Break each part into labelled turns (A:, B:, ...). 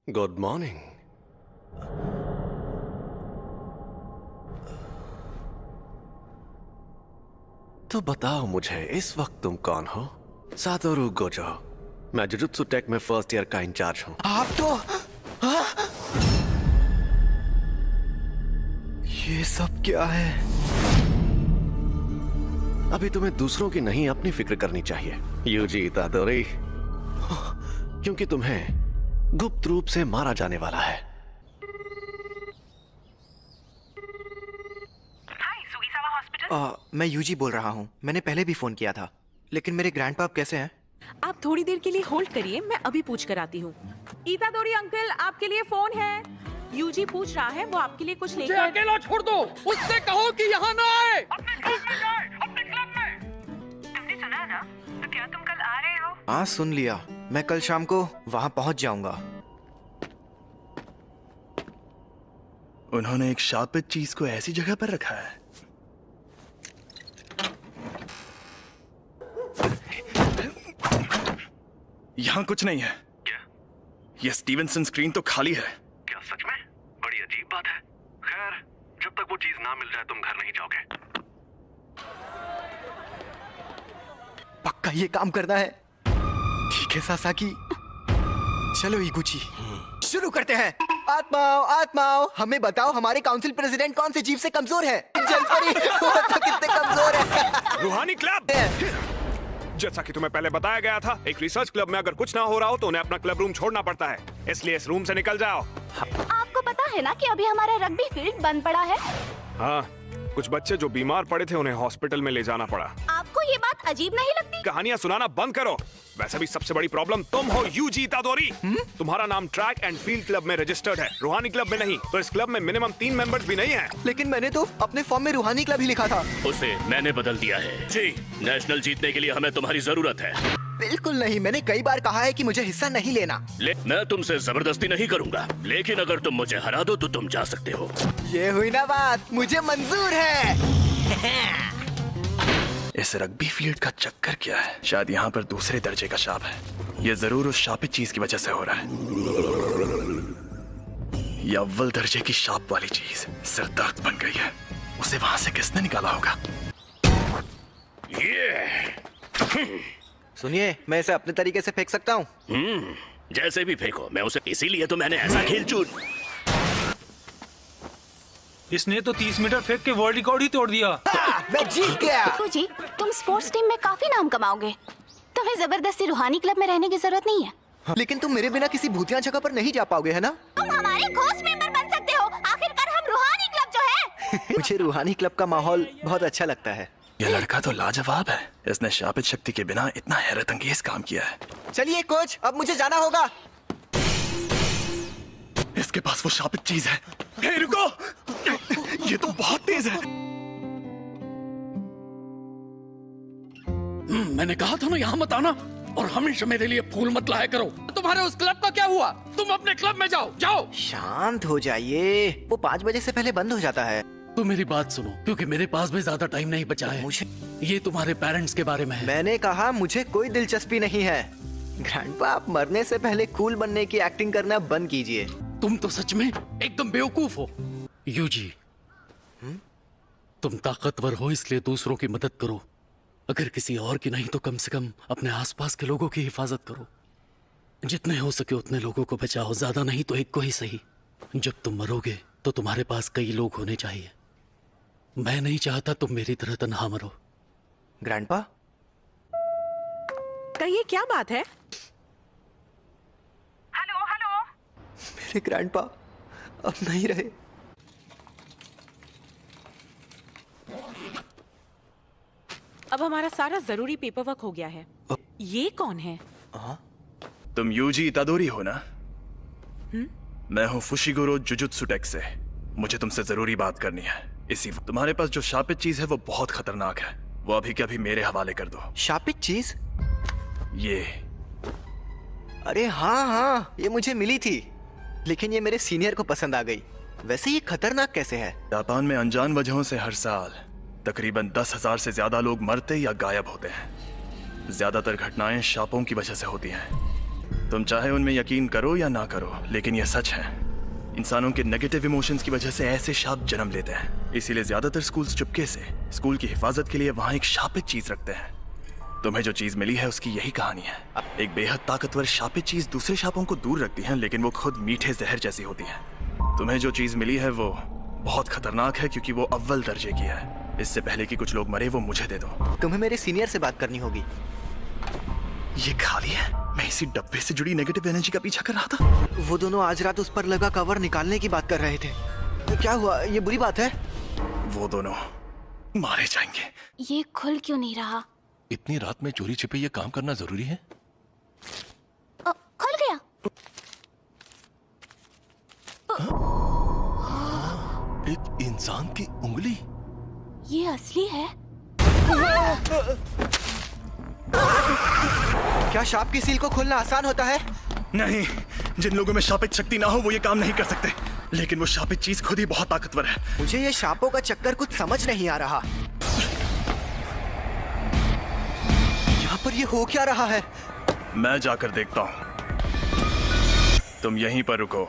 A: Good morning. तो बताओ मुझे, इस वक्त तुम कौन हो? Satoru Gojo. मैं जुजुत्सु टेक में फर्स्ट ईयर का इंचार्ज हूं।
B: आप तो ये सब क्या है?
A: अभी तुम्हें दूसरों की नहीं, अपनी फिक्र करनी चाहिए यूजी इतादोरी, क्योंकि तुम्हें गुप्त रूप से मारा जाने वाला है।
B: मैं यूजी बोल रहा हूँ। मैंने पहले भी फोन किया था, लेकिन मेरे ग्रैंडपाप कैसे हैं?
C: आप थोड़ी देर के लिए होल्ड करिए, मैं अभी पूछ कर आती हूँ। इतादोरी अंकल, आपके लिए फोन है। यूजी पूछ रहा है, वो आपके लिए कुछ लेकर।
D: अकेला छोड़ दो, उससे कहो कि यहाँ ना आए।
E: अपने क्लब में। तुमने सुना ना? तो क्या तुम कल आ रहे हो?
B: हाँ, सुन लिया। मैं कल शाम को वहाँ पहुँच जाऊंगा।
F: उन्होंने एक शापित चीज को ऐसी जगह पर रखा है। यहाँ कुछ नहीं है।
G: क्या?
F: ये स्टीवनसन स्क्रीन तो खाली है।
G: क्या सच में? बड़ी अजीब बात है। खैर, जब तक वो चीज ना मिल जाए तुम घर नहीं जाओगे।
B: पक्का ये काम करना है। ठीक है सासाकी, चलो इगुची, शुरू करते हैं। आत्माओं आत्माओं, हमें बताओ हमारे काउंसिल प्रेसिडेंट कौन से जीव से कमजोर है? जलपरी, वो तो कितने कमजोर है।
H: रूहानी क्लब। जैसा कि तुम्हें पहले बताया गया था, एक रिसर्च क्लब में अगर कुछ ना हो रहा हो तो उन्हें अपना क्लब रूम छोड़ना पड़ता है, इसलिए इस रूम से निकल जाओ।
I: आपको पता है ना कि अभी हमारा रग्बी फील्ड बंद पड़ा है?
H: हाँ, कुछ बच्चे जो बीमार पड़े थे उन्हें हॉस्पिटल में ले जाना पड़ा।
I: आपको ये बात अजीब नहीं लगती?
H: कहानियां सुनाना बंद करो। वैसे भी सबसे बड़ी प्रॉब्लम तुम हो यूजी इतादोरी। तुम्हारा नाम ट्रैक एंड फील्ड क्लब में रजिस्टर्ड है, रूहानी क्लब में नहीं। तो इस क्लब में मिनिमम 3 मेंबर्स भी नहीं है।
B: लेकिन मैंने तो अपने फॉर्म में रूहानी क्लब ही लिखा था।
G: उसे मैंने बदल दिया है। जी, नेशनल जीतने के लिए हमें तुम्हारी जरूरत है।
B: बिल्कुल नहीं, मैंने कई बार कहा है कि मुझे हिस्सा नहीं लेना।
G: मैं तुमसे जबरदस्ती नहीं करूंगा, लेकिन अगर तुम मुझे हरा दो तो तुम जा सकते हो।
B: ये हुई ना बात, मुझे मंजूर है।
F: इस रग्बी फील्ड का चक्कर क्या है? शायद यहाँ पर दूसरे दर्जे का शाप है। ये जरूर उस शापित चीज की वजह से हो रहा है। ये अव्वल दर्जे की शाप वाली चीज सिरदर्द बन गई है। उसे वहां से किसने निकाला होगा?
B: सुनिए, मैं इसे अपने तरीके से फेंक सकता हूँ।
G: जैसे भी फेंको, मैं उसे इसीलिए तो मैंने ऐसा खेल चुन।
D: इसने तो 30 मीटर फेंक के वर्ल्ड रिकॉर्ड ही तोड़ दिया।
B: मैं जीत गया।
I: जी, तुम स्पोर्ट्स टीम में काफी नाम कमाओगे। तुम्हें जबरदस्ती रूहानी क्लब में रहने की जरूरत नहीं है।
B: लेकिन तुम मेरे बिना किसी भूतिया जगह पर नहीं जा पाओगे, है ना?
I: तुम हमारे घोस्ट मेंबर बन सकते हो। आखिरकार हम रूहानी क्लब जो है।
B: मुझे रूहानी क्लब का माहौल बहुत अच्छा लगता है।
F: ये लड़का तो लाजवाब है। इसने शापित शक्ति के बिना इतना हैरत अंगेज काम किया है।
B: चलिए कोच, अब मुझे जाना होगा।
F: इसके पास वो शापित चीज है। हे रुको, ये तो बहुत तेज है।
D: मैंने कहा था ना यहाँ मत आना, और हमेशा मेरे लिए फूल मत लाया करो। तुम्हारे उस क्लब का क्या हुआ? तुम अपने क्लब में जाओ, जाओ।
B: शांत हो जाइए, वो 5 बजे से पहले बंद हो जाता है।
D: तो मेरी बात सुनो, क्योंकि मेरे पास भी ज्यादा टाइम नहीं बचा है।
B: मुझे
D: ये तुम्हारे पेरेंट्स के बारे में है।
B: मैंने कहा मुझे कोई दिलचस्पी नहीं है। ग्रैंडपा, आप मरने से पहले कूल बनने की एक्टिंग करना बंद कीजिए।
D: तुम तो सच में एकदम बेवकूफ हो। यूजी, तुम ताकतवर हो इसलिए दूसरों की मदद करो। अगर किसी और की नहीं तो कम से कम अपने आसपास के लोगों की हिफाजत करो। जितने हो सके उतने लोगों को बचाओ, ज्यादा नहीं तो एक को ही सही। जब तुम मरोगे तो तुम्हारे पास कई लोग होने चाहिए। मैं नहीं चाहता तुम मेरी तरह तन्हा मरो।
B: ग्रैंडपा,
C: कहिए, क्या बात है?
E: Hello hello.
B: मेरे ग्रैंडपा अब नहीं रहे।
C: अब हमारा सारा जरूरी पेपर वर्क हो गया है। ये कौन है?
F: तुम यूजी इतादोरी हो ना? मैं हूँ फुशिगुरो जुजुत्सु टेक से। मुझे तुमसे जरूरी बात करनी है। इसी वक्त तुम्हारे पास जो शापित चीज है वो बहुत खतरनाक है। वो अभी के अभी मेरे हवाले कर दो।
B: शापित चीज?
F: ये।
B: अरे हाँ हाँ, ये मुझे मिली थी, लेकिन ये मेरे सीनियर को पसंद आ गई। वैसे ये खतरनाक कैसे है?
F: जापान में अनजान वजहों से हर साल तकरीबन 10,000 से ज्यादा लोग मरते या गायब होते हैं। ज्यादातर घटनाएं शापों की वजह से होती हैं। तुम चाहे उनमें यकीन करो या ना करो, लेकिन यह सच है। इंसानों के नेगेटिव इमोशंस की वजह से ऐसे शाप जन्म लेते हैं। इसीलिए ज्यादातर स्कूल्स चुपके से स्कूल की हिफाजत के लिए वहां एक शापित चीज रखते हैं। तुम्हें जो चीज मिली है उसकी यही कहानी है। एक बेहद ताकतवर शापित चीज दूसरे शापों को दूर रखती है, लेकिन वो खुद मीठे जहर जैसी होती है। तुम्हें जो चीज मिली है वो बहुत खतरनाक है, क्योंकि वो अव्वल दर्जे की है। इससे पहले कि कुछ लोग मरे, वो मुझे दे दो।
B: तुम्हें मेरे सीनियर से बात करनी होगी।
F: ये खाली है। मैं इसी डब्बे से जुड़ी नेगेटिव एनर्जी का पीछा कर रहा था।
B: वो दोनों आज रात उस पर लगा कवर निकालने की बात कर रहे थे। क्या हुआ? ये बुरी बात है?
F: वो दोनों मारे जाएंगे।
I: ये खुल क्यों नहीं रहा?
J: इतनी रात में चोरी छिपे ये काम करना जरूरी है?
I: खुल गया।
J: एक इंसान की उंगली।
I: ये असली है?
B: क्या शाप की सील को खोलना आसान होता है?
F: नहीं, जिन लोगों में शापित शक्ति ना हो वो ये काम नहीं कर सकते। लेकिन वो शापित चीज खुद ही बहुत ताकतवर है।
B: मुझे ये शापों का चक्कर कुछ समझ नहीं आ रहा। यहाँ पर ये हो क्या रहा है?
F: मैं जाकर देखता हूँ। तुम यहीं पर रुको।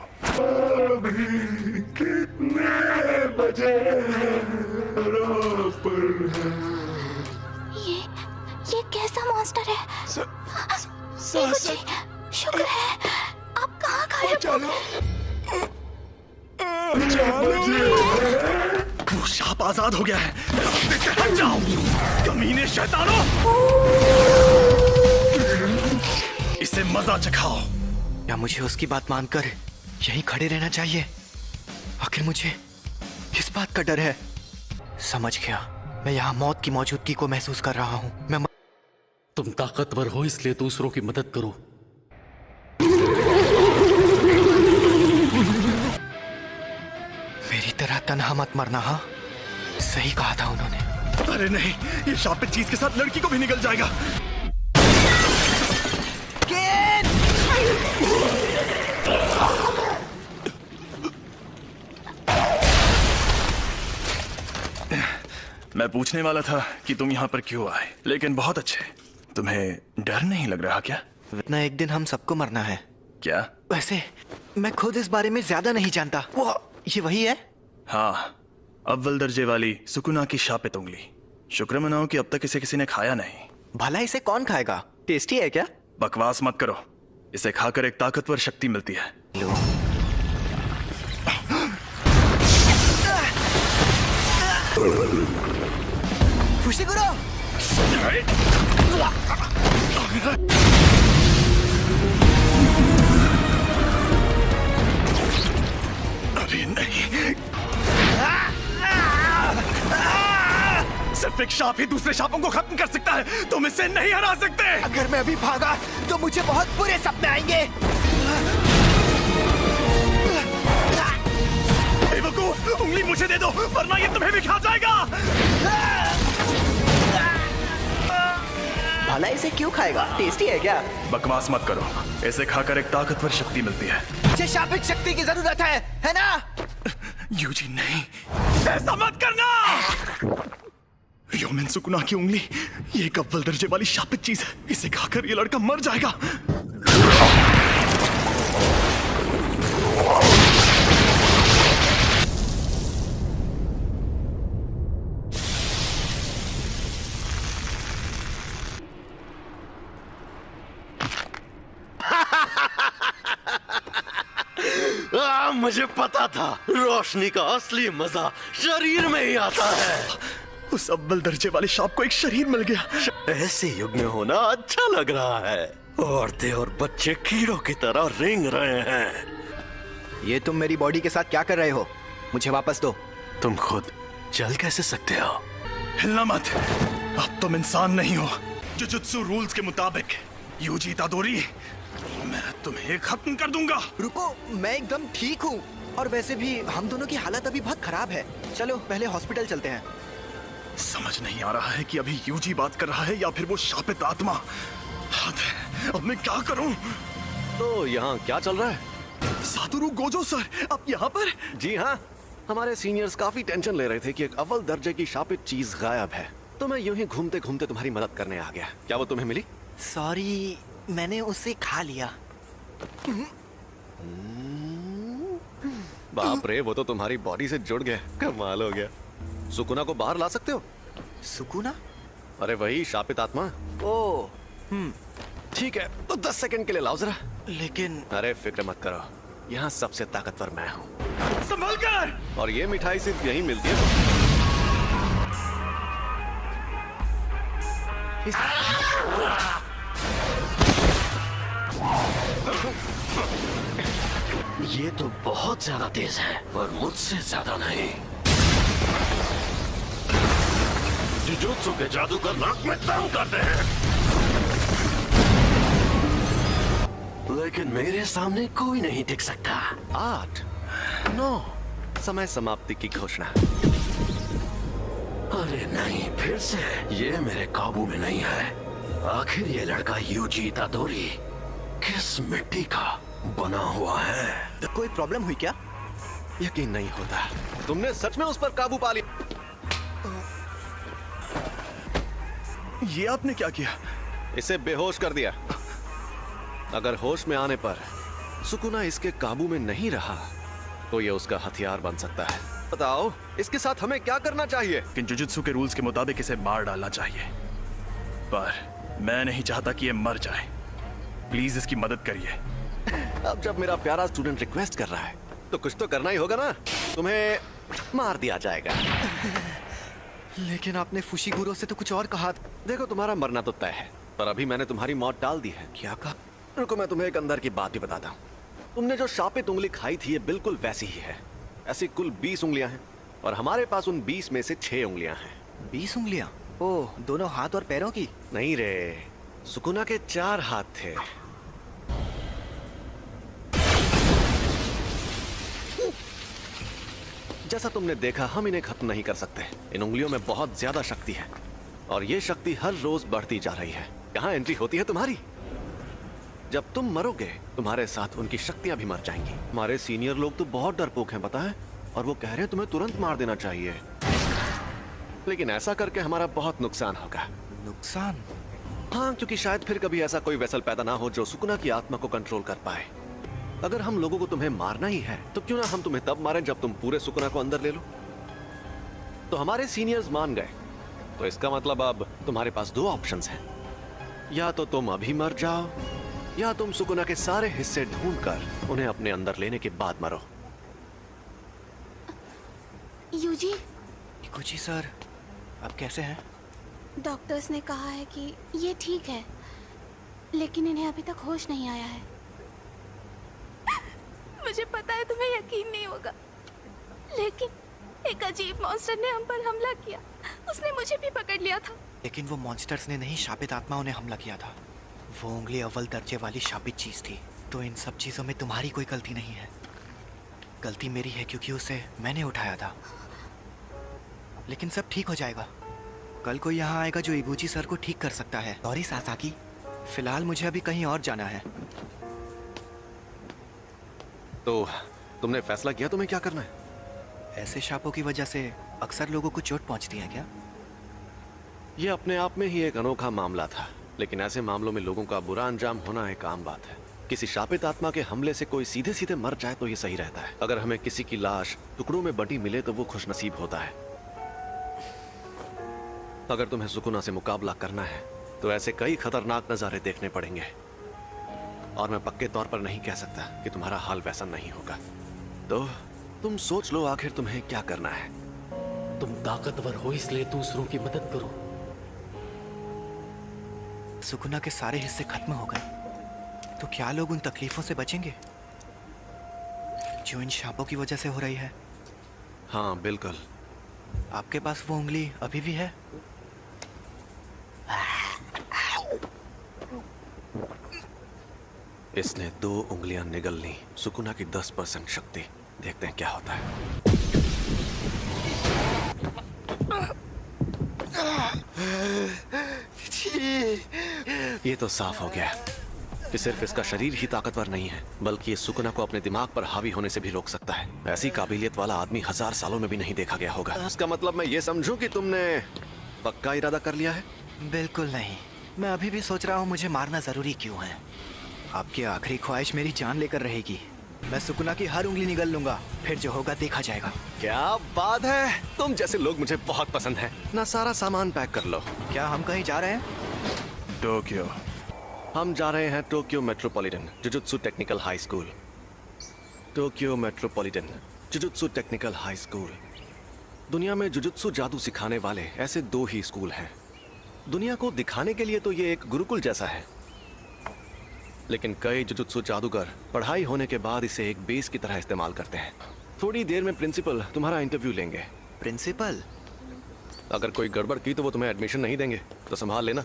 I: ये कैसा मॉन्स्टर है? जी, शुक्र है आप कहाँ गायब हो?
F: वो शाप आजाद हो गया है। रास्ते से हट जाओ, कमीने शैतानों। इसे मजा चखाओ।
B: या मुझे उसकी बात मानकर यहीं खड़े रहना चाहिए? आखिर मुझे किस बात का डर है? समझ गया। मैं यहाँ मौत की मौजूदगी को महसूस कर रहा हूँ। मैं
D: तुम ताकतवर हो इसलिए दूसरों की मदद करो।
B: मेरी तरह तन्हा मत मरना। हाँ, सही कहा था उन्होंने।
F: अरे नहीं, ये शापित चीज के साथ लड़की को भी निकल जाएगा। मैं पूछने वाला था कि तुम यहाँ पर क्यों आए, लेकिन बहुत अच्छे। तुम्हें डर नहीं लग रहा क्या?
B: इतना एक दिन हम सबको मरना है।
F: क्या?
B: वैसे मैं खुद इस बारे में ज्यादा नहीं जानता। वो ये वही है?
F: हाँ, अव्वल दर्जे वाली सुकुना की शापित उंगली। शुक्र मनाओ कि अब तक इसे किसी ने खाया नहीं।
B: भला इसे कौन खाएगा? टेस्टी है क्या?
F: बकवास मत करो। इसे खाकर एक ताकतवर शक्ति मिलती है।
B: लो। फुशिगुरो!
F: अभी नहीं। सिर्फ एक शाप ही दूसरे शापों को खत्म कर सकता है। तुम इसे नहीं हरा सकते।
B: अगर मैं अभी भागा तो मुझे बहुत बुरे सपने आएंगे।
F: बेवकूफ, उंगली मुझे दे दो वरना ये तुम्हें भी खा जाएगा।
B: भला इसे क्यों खाएगा? टेस्टी है क्या?
F: बकवास मत करो। इसे खाकर एक ताकतवर शक्ति मिलती है।
B: मुझे शापित शक्ति की जरूरत है ना?
F: यूजी नहीं, ऐसा मत करना। योमिन सुकुना की उंगली, ये एक अव्वल दर्जे वाली शापित चीज है। इसे खाकर ये लड़का मर जाएगा।
A: मुझे पता था रोशनी का असली मजा शरीर में ही आता है।
F: उस अव्वल दर्जे वाले शाप को एक शरीर मिल गया।
A: ऐसे युग में होना अच्छा लग रहा है। औरतें और बच्चे कीड़ों की तरह रेंग रहे हैं।
B: ये तुम मेरी बॉडी के साथ क्या कर रहे हो? मुझे वापस दो।
A: तुम खुद चल कैसे सकते हो?
F: हिलना मत। अब तुम इंसान नहीं हो। जुजुत्सु रूल्स के मुताबिक यूजी इतादोरी, मैं तुम्हें खत्म कर दूंगा।
B: रुको, मैं एकदम ठीक हूँ। और वैसे भी हम दोनों की हालत अभी बहुत खराब है। चलो पहले हॉस्पिटल चलते हैं।
F: समझ नहीं आ रहा है कि अभी यूजी बात कर रहा है या फिर वो शापित आत्मा। हद है, अब मैं क्या करूं?
A: तो यहाँ क्या चल रहा है?
F: सातोरु गोजो सर, आप यहाँ पर?
A: जी हाँ, हमारे सीनियर्स काफी टेंशन ले रहे थे कि एक अव्वल दर्जे की शापित चीज गायब है। तो मैं यूं ही घूमते घूमते तुम्हारी मदद करने आ गया। क्या वो तुम्हें मिली?
B: सॉरी, मैंने उसे खा लिया।
A: बाप रे, वो तो तुम्हारी बॉडी से जुड़ गया। कमाल हो गया। सुकुना को बाहर ला सकते हो?
B: सुकुना?
A: अरे वही शापित आत्मा।
B: ओ,
A: ठीक है, तो 10 सेकंड के लिए लाओ जरा।
B: लेकिन
A: अरे फिक्र मत करो, यहाँ सबसे ताकतवर मैं हूँ।
F: संभल कर!
A: और ये मिठाई सिर्फ यहीं मिलती है।
G: ये तो बहुत ज्यादा तेज है, और मुझसे ज्यादा नहीं। जुजुत्सु के जादूगर नाक में दम करते हैं, लेकिन मेरे सामने कोई नहीं टिक सकता।
A: 8, 9, समय समाप्ति की घोषणा।
G: अरे नहीं, फिर से ये मेरे काबू में नहीं है। आखिर ये लड़का यूजी इतादोरी किस मिट्टी का बना हुआ है?
B: तो कोई प्रॉब्लम हुई क्या?
A: यकीन नहीं होता, तुमने सच में उस पर काबू पा लिया।
F: ये आपने क्या किया?
A: इसे बेहोश कर दिया। अगर होश में आने पर सुकुना इसके काबू में नहीं रहा तो ये उसका हथियार बन सकता है। बताओ, इसके साथ हमें क्या करना चाहिए?
F: कि जुजुत्सु के रूल्स के मुताबिक इसे मार डालना चाहिए, पर मैं नहीं चाहता कि ये मर जाए। प्लीज इसकी मदद करिए।
A: अब जब मेरा प्यारा स्टूडेंट रिक्वेस्ट कर रहा है तो कुछ तो करना ही होगा ना। तुम्हें मार दिया जाएगा।
B: लेकिन आपने फुशिगुरो से तो कुछ और कहा था।
A: देखो, तुम्हारा मरना तो तय है, पर अभी मैंने तुम्हारी मौत टाल दी है।
B: क्या कहा?
A: रुको, मैं तुम्हें एक अंदर की बात भी बताता हूँ। तुमने जो शापित उंगली खाई थी, ये बिल्कुल वैसी ही है। ऐसी कुल 20 उंगलियां हैं, और हमारे पास उन 20 में से 6 उंगलियां हैं।
B: 20 उंगलियां? ओह, दोनों हाथ और पैरों की?
A: नहीं रे, सुकुना के 4 हाथ थे। जैसा तुमने देखा, हम इन्हें खत्म नहीं कर सकते। इन उंगलियों में बहुत ज्यादा शक्ति है, और ये शक्ति हर रोज बढ़ती जा रही है। यहाँ एंट्री होती है तुम्हारी। जब तुम मरोगे, तुम्हारे साथ उनकी शक्तियां भी मर जाएंगी। हमारे सीनियर लोग तो बहुत डरपोक हैं, पता है, और वो कह रहे हैं तुम्हें तुरंत मार देना चाहिए। लेकिन ऐसा करके हमारा बहुत नुकसान होगा।
B: नुकसान?
A: हाँ, क्योंकि शायद फिर कभी ऐसा कोई वेसल पैदा ना हो जो सुकुना की आत्मा को कंट्रोल कर पाए। अगर हम लोगों को तुम्हें मारना ही है, तो क्यों ना हम तुम्हें तब मारें जब तुम पूरे सुकुना को अंदर ले लो। तो हमारे सीनियर्स मान गए, तो इसका मतलब अब तुम्हारे पास 2 ऑप्शंस हैं। या तो तुम अभी मर जाओ, या तुम सुकुना के सारे हिस्से ढूंढकर उन्हें अपने अंदर लेने के बाद मरो।
I: यूजी,
B: कुछ ही सर, आप कैसे हैं?
I: डॉक्टर्स ने कहा है कि ये ठीक है, लेकिन इन्हें अभी तक होश नहीं आया है। मुझे पता है तुम्हें यकीन नहीं होगा, लेकिन एक अजीब मॉन्स्टर ने हम पर हमला किया। उसने मुझे भी पकड़ लिया था।
B: लेकिन वो मॉन्स्टर्स ने नहीं, शापित आत्माओं ने हमला किया था। वो उंगली अव्वल दर्जे वाली शापित चीज थी। तो इन सब चीजों में तुम्हारी कोई गलती नहीं है। गलती मेरी है, क्योंकि उसे मैंने उठाया था। लेकिन सब ठीक हो जाएगा। कल कोई यहाँ आएगा जो इबुची सर को ठीक कर सकता है। सॉरी सासाकी, फिलहाल मुझे अभी कहीं और जाना है।
A: तो तुमने फैसला किया तुम्हें क्या करना है?
B: ऐसे शापों की वजह से अक्सर लोगों को चोट पहुंचती है क्या?
A: ये अपने आप में ही एक अनोखा मामला था, लेकिन ऐसे मामलों में लोगों का बुरा अंजाम होना एक आम बात है। किसी शापित आत्मा के हमले से कोई सीधे सीधे मर जाए तो ये सही रहता है। अगर हमें किसी की लाश टुकड़ों में बटी मिले तो वो खुशनसीब होता है। अगर तुम्हें सुकुना से मुकाबला करना है तो ऐसे कई खतरनाक नजारे देखने पड़ेंगे, और मैं पक्के तौर पर नहीं कह सकता कि तुम्हारा हाल वैसा नहीं होगा। तो तुम सोच लो आखिर तुम्हें क्या करना है।
D: तुम ताकतवर हो इसलिए दूसरों की मदद करो।
B: सुकुना के सारे हिस्से खत्म हो गए, तो क्या लोग उन तकलीफों से बचेंगे जो इन शापों की वजह से हो रही है?
A: हाँ बिल्कुल।
B: आपके पास वो उंगली अभी भी है?
A: इसने 2 उंगलियां निगल ली। सुकुना की 10% शक्ति। देखते हैं क्या होता है। ये तो साफ हो गया कि सिर्फ इसका शरीर ही ताकतवर नहीं है, बल्कि ये सुकुना को अपने दिमाग पर हावी होने से भी रोक सकता है। ऐसी काबिलियत वाला आदमी 1000 सालों में भी नहीं देखा गया होगा। इसका मतलब मैं ये समझूं कि तुमने पक्का इरादा कर लिया है?
B: बिल्कुल नहीं। मैं अभी भी सोच रहा हूँ मुझे मारना जरूरी क्यों है। आपकी आखिरी ख्वाहिश मेरी जान लेकर रहेगी। मैं सुकुना की हर उंगली निगल लूंगा, फिर जो होगा देखा जाएगा।
A: क्या बात है, तुम जैसे लोग मुझे बहुत पसंद हैं। ना सारा सामान पैक कर लो।
B: क्या हम कहीं जा रहे हैं?
F: टोक्यो।
A: हम जा रहे हैं Tokyo metropolitan jujutsu technical high school. Tokyo metropolitan jujutsu technical high school. दुनिया में जुजुत्सु जादू सिखाने वाले ऐसे 2 ही स्कूल हैं। दुनिया को दिखाने के लिए तो ये एक गुरुकुल जैसा है, लेकिन कई जुजुत्सु जादूगर पढ़ाई होने के बाद इसे एक बेस की तरह इस्तेमाल करते हैं। थोड़ी देर में प्रिंसिपल तुम्हारा इंटरव्यू लेंगे।
B: प्रिंसिपल?
A: अगर कोई गड़बड़ की तो वो तुम्हें एडमिशन नहीं देंगे, तो संभाल लेना।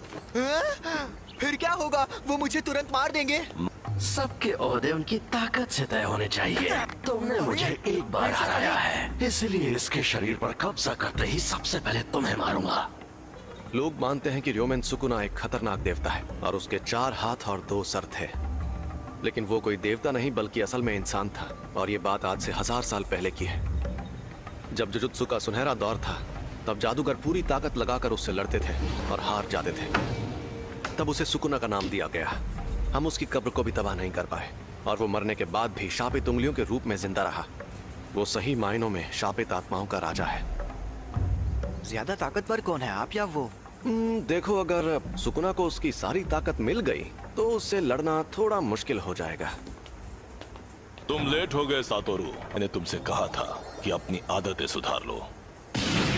B: फिर क्या होगा? वो मुझे तुरंत मार देंगे।
G: सबके ओहदे उनकी ताकत से तय होने चाहिए। तुमने मुझे एक बार हराया है, इसलिए इसके शरीर पर कब्जा करते ही सबसे पहले तुम्हें मारूंगा।
A: लोग मानते हैं कि र्योमेन सुकुना एक खतरनाक देवता है और उसके 4 हाथ और 2 सर थे, लेकिन वो कोई देवता नहीं बल्कि असल में इंसान था। और ये बात आज से 1000 साल पहले की है। जब जुजुत्सु का सुनहरा दौर था, तब जादूगर पूरी ताकत लगाकर उससे लड़ते थे और हार जाते थे। तब उसे सुकुना का नाम दिया गया। हम उसकी कब्र को भी तबाह नहीं कर पाए और वो मरने के बाद भी शापित उंगलियों के रूप में जिंदा रहा। वो सही मायनों में शापित आत्माओं का राजा है।
B: ज्यादा ताकतवर कौन है, आप या वो?
A: देखो, अगर सुकुना को उसकी सारी ताकत मिल गई तो उससे लड़ना थोड़ा मुश्किल हो जाएगा।
J: तुम लेट हो गए सातोरू। मैंने तुमसे कहा था कि अपनी आदतें सुधार लो।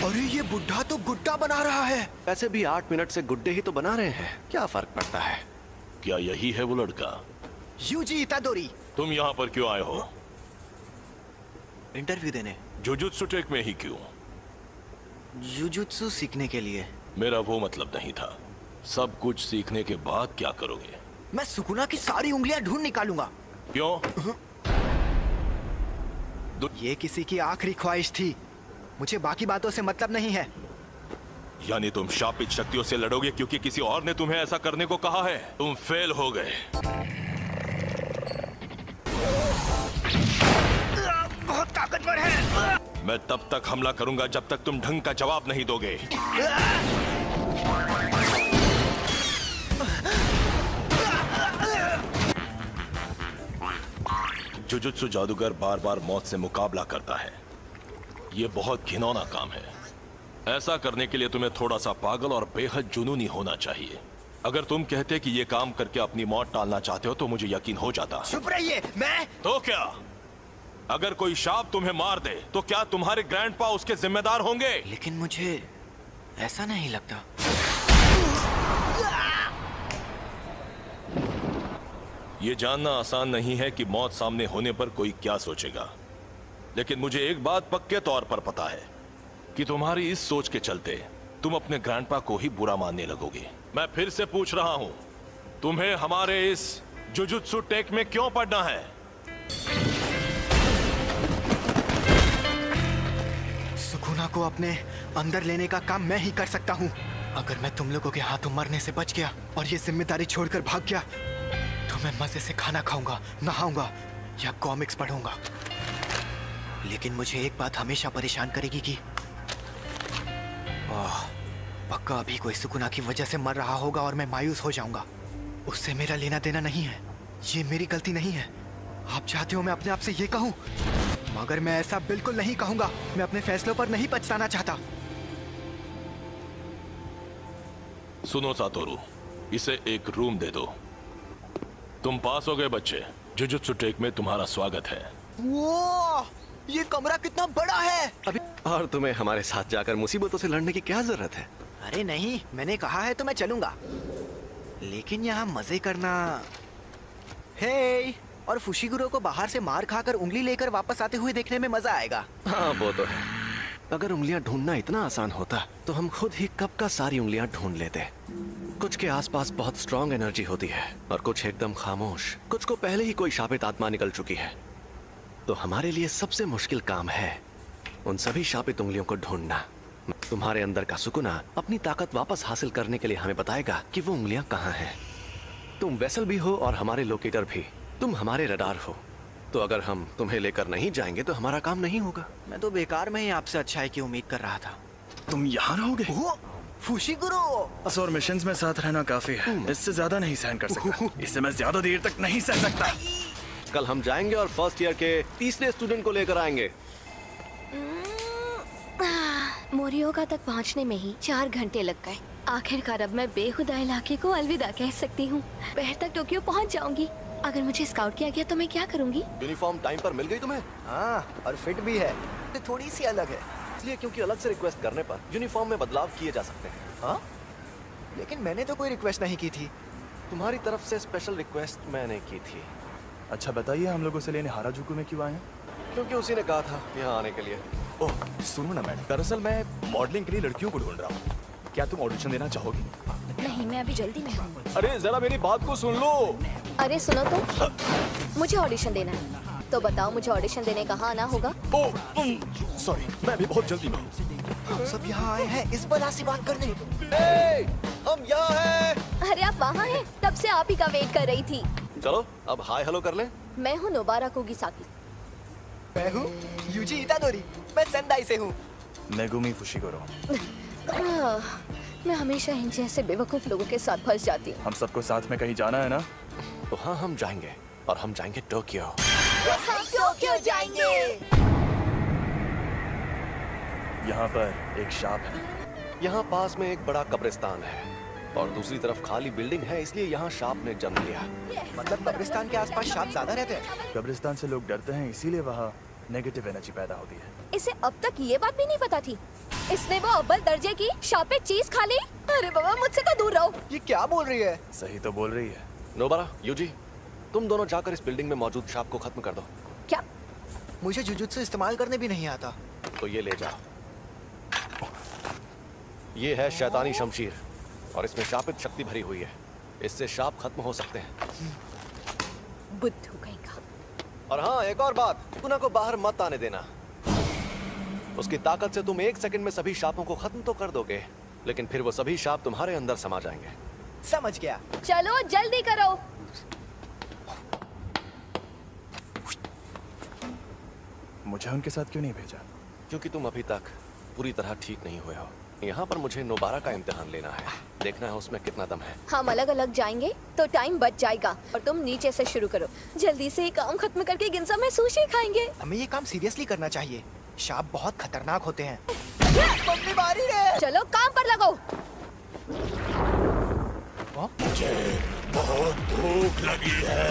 B: अरे ये बुढ़ा तो गुड्डा बना रहा है।
A: वैसे भी 8 मिनट से गुड्डे ही तो बना रहे हैं, क्या फर्क पड़ता है?
J: क्या यही है वो लड़का?
B: यूजी इतादोरी।
J: तुम यहाँ पर क्यों आए हो?
B: इंटरव्यू देने।
J: जुजुत्सु टेक में ही क्यों?
B: जुजुत्सु सीखने के लिए।
J: मेरा वो मतलब नहीं था। सब कुछ सीखने के बाद क्या करोगे?
B: मैं सुकुना की सारी उंगलियां ढूंढ निकालूंगा।
J: क्यों?
B: ये किसी की आखिरी ख्वाहिश थी, मुझे बाकी बातों से मतलब नहीं है।
J: यानी तुम शापित शक्तियों से लड़ोगे क्योंकि किसी और ने तुम्हें ऐसा करने को कहा है? तुम फेल हो गए।
B: बहुत ताकतवर है।
J: मैं तब तक हमला करूंगा जब तक तुम ढंग का जवाब नहीं दोगे। जुजुत्सु जादूगर बार बार मौत से मुकाबला करता है। यह बहुत घिनौना काम है। ऐसा करने के लिए तुम्हें थोड़ा सा पागल और बेहद जुनूनी होना चाहिए। अगर तुम कहते कि ये काम करके अपनी मौत टालना चाहते हो तो मुझे यकीन हो जाता।
B: चुप रहिए। मैं
J: तो क्या? अगर कोई शाप तुम्हें मार दे तो क्या तुम्हारे ग्रैंडपा उसके जिम्मेदार होंगे?
B: लेकिन मुझे ऐसा नहीं लगता।
J: ये जानना आसान नहीं है कि मौत सामने होने पर कोई क्या सोचेगा, लेकिन मुझे एक बात पक्के तौर पर पता है कि तुम्हारी इस सोच के चलते तुम अपने ग्रैंडपा को ही बुरा मानने लगोगे। मैं फिर से पूछ रहा हूं, तुम्हें हमारे इस जुजुत्सु टेक में क्यों पढ़ना है?
B: सुकुना को अपने अंदर लेने का काम मैं ही कर सकता हूँ। अगर मैं तुम लोगों के हाथों मरने से बच गया और ये जिम्मेदारी छोड़कर भाग गया तो मैं मजे से खाना खाऊंगा, नहाऊंगा या कॉमिक्स पढ़ूंगा। लेकिन मुझे एक बात हमेशा परेशान करेगी कि पक्का अभी कोई सुकुना की वजह से मर रहा होगा और मैं मायूस हो जाऊंगा। उससे मेरा लेना देना नहीं है, ये मेरी गलती नहीं है। आप चाहते हो मैं अपने आप से ये कहूं, मगर मैं ऐसा बिल्कुल नहीं कहूंगा। मैं अपने फैसलों पर नहीं पछताना चाहता।
J: सुनो सातोरू, इसे एक रूम दे दो। तुम पास हो गए बच्चे। जुजुत्सु टेक में तुम्हारा स्वागत है।
B: वो ये कमरा कितना बड़ा है।
A: अभी और तुम्हें हमारे साथ जाकर मुसीबतों से लड़ने की क्या जरूरत है?
B: अरे नहीं, मैंने कहा है तो मैं चलूंगा, लेकिन यहाँ मजे करना। हे, और फुशिगुरो को बाहर से मार खाकर उंगली लेकर वापस आते हुए देखने में मजा आएगा।
A: हाँ वो तो है। अगर उंगलियां ढूंढना इतना आसान होता तो हम खुद ही कब का सारी उंगलियां ढूंढ लेते। कुछ के आसपास बहुत स्ट्रॉन्ग एनर्जी होती है और कुछ एकदम खामोश। कुछ को पहले ही कोई शापित आत्मा निकल चुकी है। तो हमारे लिए सबसे मुश्किल काम है उन सभी शापित उंगलियों को ढूंढना। तुम्हारे अंदर का सुकुना अपनी ताकत वापस हासिल करने के लिए हमें बताएगा कि वो उंगलियां कहाँ हैं। तुम वेसल भी हो और हमारे लोकेटर भी। तुम हमारे रडार हो, तो अगर हम तुम्हें लेकर नहीं जाएंगे तो हमारा काम नहीं होगा।
B: मैं तो बेकार में ही आपसे अच्छाई की उम्मीद कर रहा था।
F: तुम यहाँ रहोगे?
B: फुशिगुरु।
F: बस और मिशंस में साथ रहना काफी है, इससे ज्यादा नहीं सहन कर सकता। इसे मैं ज्यादा देर तक नहीं सह सकता।
A: कल हम जाएंगे और फर्स्ट ईयर के तीसरे स्टूडेंट को लेकर आएंगे।
I: मोरियोगा तक पहुंचने में ही 4 घंटे लग गए। आखिरकार अब मैं बेखुदा इलाके को अलविदा कह सकती हूँ। दोपहर तक टोक्यो पहुंच जाऊंगी। अगर मुझे स्काउट किया गया तो मैं क्या करूंगी?
A: यूनिफॉर्म टाइम पर मिल गई तुम्हें?
B: हाँ, और फिट भी है, तो थोड़ी सी अलग है।
A: इसलिए क्योंकि अलग से रिक्वेस्ट करने पर यूनिफॉर्म में बदलाव किए जा सकते हैं।
B: हाँ, लेकिन मैंने तो कोई रिक्वेस्ट नहीं की थी।
A: तुम्हारी तरफ से स्पेशल रिक्वेस्ट मैंने की थी।
F: अच्छा बताइए, हम लोगों से लेने हाराजुकु में क्यों आए हैं?
A: क्योंकि उसी ने कहा था यहाँ आने के लिए।
K: ओह सुनो ना मैडम, दरअसल मैं मॉडलिंग के लिए लड़कियों को ढूंढ रहा हूँ। क्या तुम ऑडिशन देना चाहोगी?
I: नहीं, मैं अभी जल्दी में हूँ।
K: अरे जरा मेरी बात को सुन लो।
I: अरे सुनो तो, मुझे ऑडिशन देना है, तो बताओ मुझे ऑडिशन देने कहाँ आना होगा?
K: ओह सॉरी, मैं अभी बहुत जल्दी में हूँ।
B: हम सब यहाँ आए हैं इस बला से बात करने।
A: हम यहाँ हैं।
I: अरे आप वहाँ हैं? तब से आप ही का वेट कर रही थी।
A: चलो अब हाय हेलो कर लें।
I: मैं हूँ नोबारा कुगिसाकी।
B: मैं हूँ यूजी इतादोरी, मैं सेंदाई से हूँ।
F: मेगुमी फुशिगुरु।
I: मैं हमेशा इन जैसे बेवकूफ लोगों के साथ फंस जाती हूँ।
F: हम सबको साथ में कहीं जाना है ना?
A: तो हाँ, हम जाएंगे और हम जाएंगे टोक्यो।
I: हम टोक्यो जाएंगे।
F: यहाँ पर एक शाप है।
A: यहाँ पास में एक बड़ा कब्रिस्तान है और दूसरी तरफ खाली बिल्डिंग है, इसलिए यहाँ शाप ने जन्म लिया।
B: मतलब कब्रिस्तान के आसपास सांप ज्यादा रहते हैं।
F: कब्रिस्तान से लोग डरते हैं, इसीलिए वहाँ नेगेटिव एनर्जी पैदा होती है।
I: इसे अब तक ये बात भी नहीं पता थी। इसने वो अव्वल दर्जे की शापित चीज खा ली। अरे बाबा, मुझसे तो दूर रहो।
B: ये क्या बोल रही है?
F: सही तो बोल रही है।
A: नोबारा, यूजी, तुम दोनों जाकर इस बिल्डिंग में मौजूद शाप को खत्म कर दो।
I: क्या?
B: मुझे जुजुत्सु इस्तेमाल करने भी नहीं आता।
A: तो ये ले जाओ। ये है शैतानी शमशीर और इसमें शापित शक्ति भरी हुई है। इससे शाप खत्म हो सकते हैं।
I: बुद्धू कहीं का।
A: और हाँ, एक और बात, सुकुना को बाहर मत आने देना। उसकी ताकत से तुम 1 सेकंड में सभी शापों को खत्म तो कर दोगे, लेकिन फिर वो सभी शाप तुम्हारे अंदर समा जाएंगे।
B: समझ गया।
I: चलो जल्दी करो।
F: मुझे उनके साथ क्यों नहीं भेजा?
A: क्योंकि तुम अभी तक पूरी तरह ठीक नहीं हुए हो। यहाँ पर मुझे नोबारा का इम्तिहान लेना है, देखना है उसमें कितना दम है।
I: हम अलग अलग जाएंगे तो टाइम बच जाएगा और तुम नीचे से शुरू करो। जल्दी से काम खत्म करके गिनसा में सुशी खाएंगे।
B: हमें ये काम सीरियसली करना चाहिए। शाप बहुत खतरनाक होते हैं। मम्मी मारी रे।
I: चलो काम पर लगो।
G: मुझे बहुत भूख लगी है।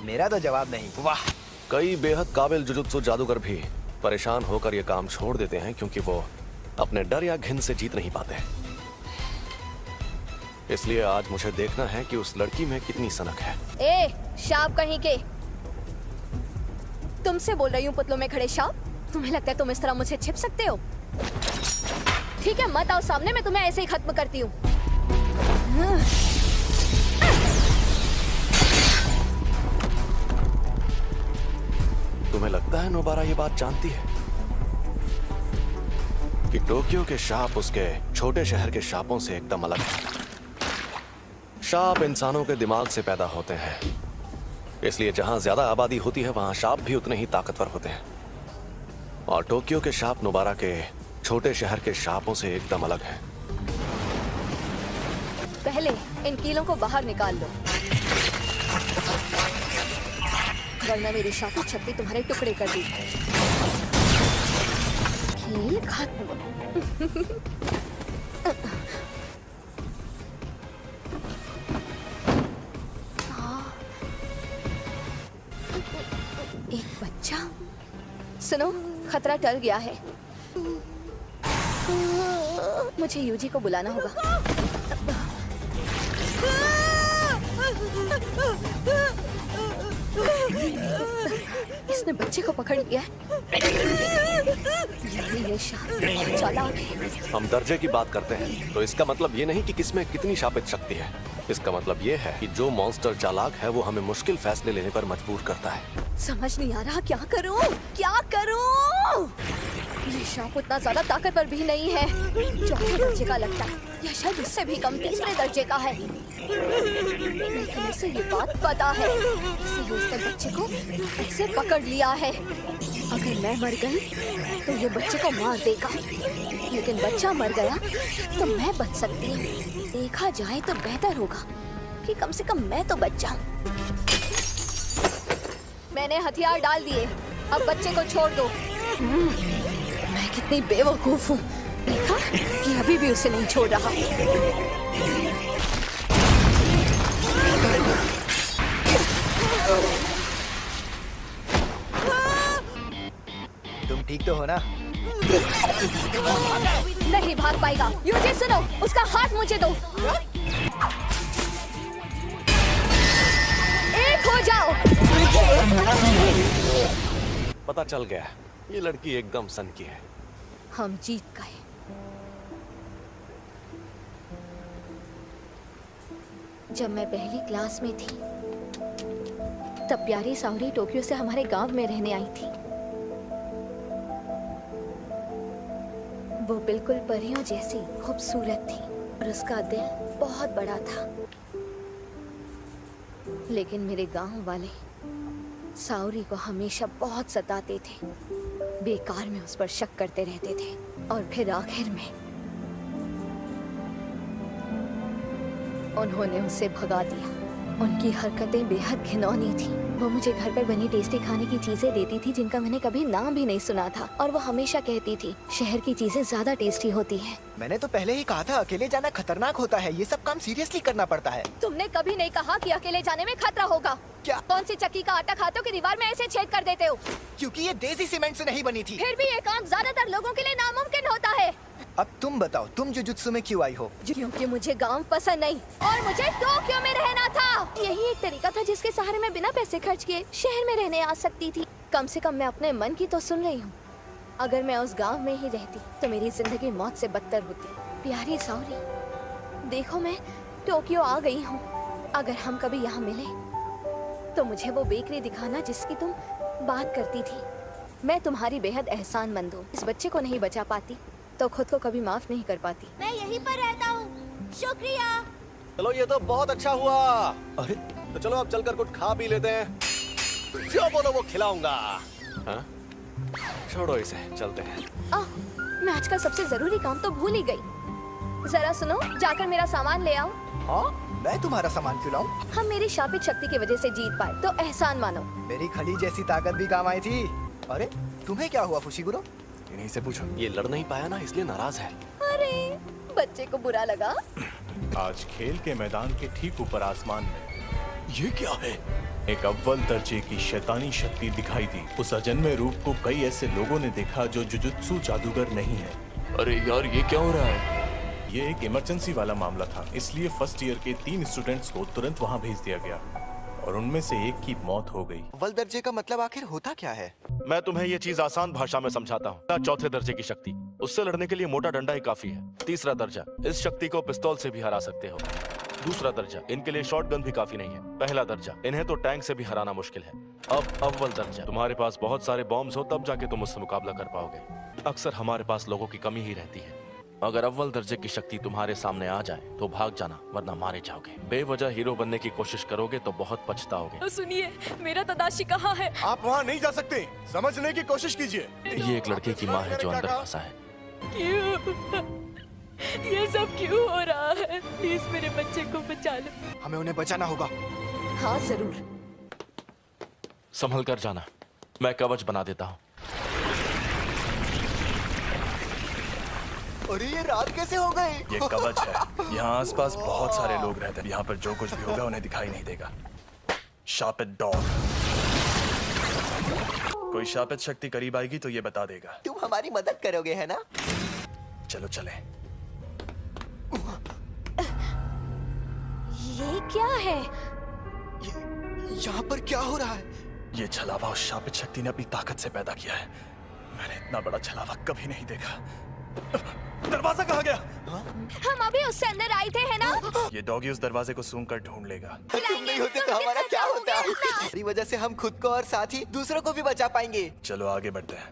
B: मेरा तो जवाब नहीं।
A: वाह, कई बेहद काबिल जुजुत्सु जादूगर भी परेशान होकर ये काम छोड़ देते हैं क्योंकि वो अपने डर या घिन से जीत नहीं पाते। इसलिए आज मुझे देखना है कि उस लड़की में कितनी सनक है।
I: ए शाप कहीं के, तुमसे बोल रही हूँ पुतलों में खड़े शाप। तुम्हें लगता है तुम इस तरह मुझसे छिप सकते हो? ठीक है, मत आओ सामने, मैं तुम्हें ऐसे ही खत्म करती हूँ।
A: तुम्हें लगता है नोबारा ये बात जानती है कि टोक्यो के शाप उसके छोटे शहर के शापों से एकदम अलग है। शाप इंसानों के दिमाग से पैदा होते हैं, इसलिए जहां ज्यादा आबादी होती है वहां शाप भी उतने ही ताकतवर होते हैं। और टोक्यो के शाप नोबारा के छोटे शहर के शापों से एकदम अलग है।
I: पहले इन कीलों को बाहर निकाल लो, वरना मेरी शापित शक्ति तुम्हारे टुकड़े कर दी। कील खत्म। एक बच्चा। सुनो, खतरा टल गया है। मुझे यूजी को बुलाना होगा। इसने बच्चे को पकड़ लिया है। ये चालाक है।
A: हम दर्जे की बात करते हैं तो इसका मतलब ये नहीं कि किसमें कितनी शापित शक्ति है। इसका मतलब ये है कि जो मॉन्स्टर चालाक है वो हमें मुश्किल फैसले लेने पर मजबूर करता है।
I: समझ नहीं आ रहा क्या करूं, क्या करूं? ये सांप उतना ज्यादा ताकतवर भी नहीं है। चौथे दर्जे का लगता है, या शायद उससे भी कम, तीसरे दर्जे का है। लेकिन इसे ये बात पता है, इसलिए उसने बच्चे को ऐसे पकड़ लिया है। अगर मैं मर गई तो ये बच्चे को मार देगा, लेकिन बच्चा मर गया तो मैं बच सकती हूँ। देखा जाए तो बेहतर होगा कि कम से कम मैं तो बच जाऊं। मैंने हथियार डाल दिए, अब बच्चे को छोड़ दो। मैं कितनी बेवकूफ हूँ, देखा कि अभी भी उसे नहीं छोड़ रहा।
B: तुम ठीक तो हो ना?
I: नहीं भाग पाएगा। यूजी सुनो, उसका हाथ मुझे दो। एक हो जाओ।
A: पता चल गया, ये लड़की एकदम सन की है।
I: हम जीत गए। जब मैं पहली क्लास में थी तब प्यारी सावरी टोक्यो से हमारे गांव में रहने आई थी। वो बिल्कुल परियों जैसी खूबसूरत थी और उसका दिल बहुत बड़ा था। लेकिन मेरे गांव वाले सावरी को हमेशा बहुत सताते थे, बेकार में उस पर शक करते रहते थे और फिर आखिर में उन्होंने उसे भगा दिया। उनकी हरकतें बेहद घिनौनी थी। वो मुझे घर पर बनी टेस्टी खाने की चीजें देती थी जिनका मैंने कभी नाम भी नहीं सुना था, और वो हमेशा कहती थी शहर की चीजें ज्यादा टेस्टी होती हैं।
B: मैंने तो पहले ही कहा था अकेले जाना खतरनाक होता है, ये सब काम सीरियसली करना पड़ता है।
I: तुमने कभी नहीं कहा कि अकेले जाने में खतरा होगा।
B: क्या?
I: कौन सी चक्की का आटा खाते हो कि दीवार में ऐसे छेद कर देते हो?
B: क्योंकि ये देसी सीमेंट से नहीं बनी थी।
I: फिर भी ये काम ज्यादातर लोगों के लिए नामुमकिन होता है।
B: अब तुम बताओ, तुम जुजुत्सु में क्यों आई हो?
I: क्योंकि मुझे गांव पसंद नहीं और मुझे टोक्यो में रहना था। यही एक तरीका था जिसके सहारे मैं बिना पैसे खर्च किए शहर में रहने आ सकती थी। कम से कम मैं अपने मन की तो सुन रही हूँ। अगर मैं उस गांव में ही रहती तो मेरी जिंदगी मौत से बदतर होती। प्यारी सावरी, देखो मैं टोक्यो आ गई हूँ। अगर हम कभी यहाँ मिले तो मुझे वो बेकरी दिखाना जिसकी तुम बात करती थी। मैं तुम्हारी बेहद एहसानमंद हूँ। इस बच्चे को नहीं बचा पाती तो खुद को कभी माफ नहीं कर पाती।
L: मैं यहीं पर रहता हूँ, शुक्रिया।
A: चलो ये तो बहुत अच्छा हुआ। अरे तो चलो अब चलकर कुछ खा पी लेते हैं। जो बोलो वो खिलाऊंगा। हाँ? छोड़ो इसे, चलते हैं।
I: मैं आज का सबसे जरूरी काम तो भूल ही गई। जरा सुनो, जाकर मेरा सामान ले आओ।
B: हाँ? मैं तुम्हारा सामान क्यों लाऊं?
I: हम मेरी शापित शक्ति की वजह से जीत पाए तो एहसान मानो।
B: मेरी खली जैसी ताकत भी काम आई थी। अरे तुम्हें क्या हुआ फुशिगुरो?
A: इन्हीं से पूछो। ये लड़ नहीं पाया ना, इसलिए नाराज है।
I: अरे बच्चे को बुरा लगा।
K: आज खेल के मैदान के ठीक ऊपर आसमान में ये क्या है? एक अव्वल दर्जे की शैतानी शक्ति दिखाई दी। उस अजन्मे रूप को कई ऐसे लोगों ने देखा जो जुजुत्सु जादूगर नहीं है।
J: अरे यार, ये क्या हो रहा है?
K: ये एक इमरजेंसी वाला मामला था, इसलिए फर्स्ट ईयर के 3 स्टूडेंट्स को तुरंत वहाँ भेज दिया गया और उनमें से एक की मौत हो गई।
B: अव्वल दर्जे का मतलब आखिर होता क्या है?
J: मैं तुम्हें ये चीज आसान भाषा में समझाता हूँ। चौथे दर्जे की शक्ति, उससे लड़ने के लिए मोटा डंडा ही काफी है। तीसरा दर्जा, इस शक्ति को पिस्तौल से भी हरा सकते हो। दूसरा दर्जा, इनके लिए शॉटगन भी काफी नहीं है। पहला दर्जा, इन्हें तो टैंक से भी हराना मुश्किल है। अब अव्वल दर्जा, तुम्हारे पास बहुत सारे बॉम्ब्स हो तब जाके तुम उससे मुकाबला कर पाओगे। अक्सर हमारे पास लोगों की कमी ही रहती है। अगर अव्वल दर्जे की शक्ति तुम्हारे सामने आ जाए तो भाग जाना, वरना मारे जाओगे। बेवजह हीरो बनने की कोशिश करोगे तो बहुत पछताओगे।
C: सुनिए, मेरा तदाशी कहाँ है?
K: आप वहाँ नहीं जा सकते, समझने की कोशिश कीजिए।
J: ये एक लड़के की माँ है जो अंदर फंसा है।
C: क्यों? ये सब क्यों हो रहा है? प्लीज मेरे बच्चे को बचा लो।
B: हमें उन्हें बचाना होगा।
I: हाँ जरूर।
J: संभल कर जाना, मैं कवच बना देता हूँ।
B: अरे ये रात कैसे हो गई?
F: ये कवच है। यहाँ आसपास बहुत सारे लोग रहते हैं। यहाँ पर जो कुछ भी होगा उन्हें दिखाई नहीं देगा। शापित डॉग, कोई शापित शक्ति करीब आएगी तो ये बता देगा।
B: तुम हमारी मदद करोगे है ना?
F: चलो चले।
I: ये क्या है?
B: यहाँ पर क्या हो रहा है?
F: ये छलावा उस शापित शक्ति ने अपनी ताकत से पैदा किया है। मैंने इतना बड़ा छलावा कभी नहीं देखा। दरवाजा कहाँ गया?
I: हम अभी उससे अंदर आए थे है ना?
F: ये डॉगी उस दरवाजे को सूंघ कर ढूंढ लेगा।
B: तुम नहीं होते तो हमारा क्या होता? हमारी वजह से हम खुद को और साथ ही दूसरों को भी बचा पाएंगे।
F: चलो आगे बढ़ते हैं।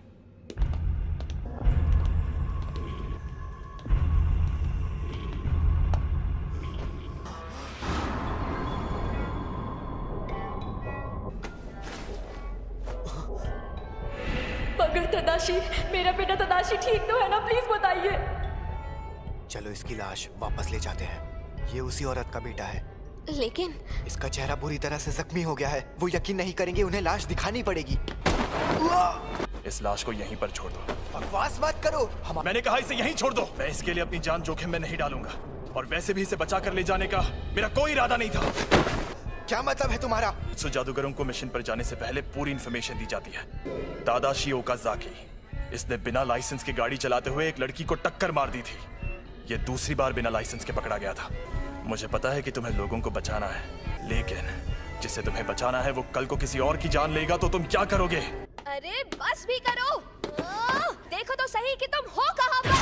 M: तदाशी, मेरा बेटा तदाशी ठीक तो है ना? प्लीज बताइए।
B: चलो इसकी लाश वापस ले जाते हैं। ये उसी औरत का बेटा है,
I: लेकिन
B: इसका चेहरा बुरी तरह से जख्मी हो गया है। वो यकीन नहीं करेंगे, उन्हें लाश दिखानी पड़ेगी।
F: इस लाश को यहीं पर छोड़ दो।
B: बकवास मत करो।
F: मैंने कहा इसे यहीं छोड़ दो। मैं इसके लिए अपनी जान जोखिम में नहीं डालूंगा, और वैसे भी इसे बचा कर ले जाने का मेरा कोई इरादा नहीं था।
B: क्या मतलब है तुम्हारा?
F: जादूगरों को मिशन पर जाने से पहले पूरी इंफॉर्मेशन दी जाती है। तादाशी ओकाज़ाकी, इसने बिना लाइसेंस की गाड़ी चलाते हुए एक लड़की को टक्कर मार दी थी। ये दूसरी बार बिना लाइसेंस के पकड़ा गया था। मुझे पता है कि तुम्हें लोगों को बचाना है, लेकिन जिसे तुम्हें बचाना है वो कल को किसी और की जान लेगा तो तुम क्या करोगे?
I: अरे बस भी करो। देखो तो सही कि तुम हो कहाँ पर।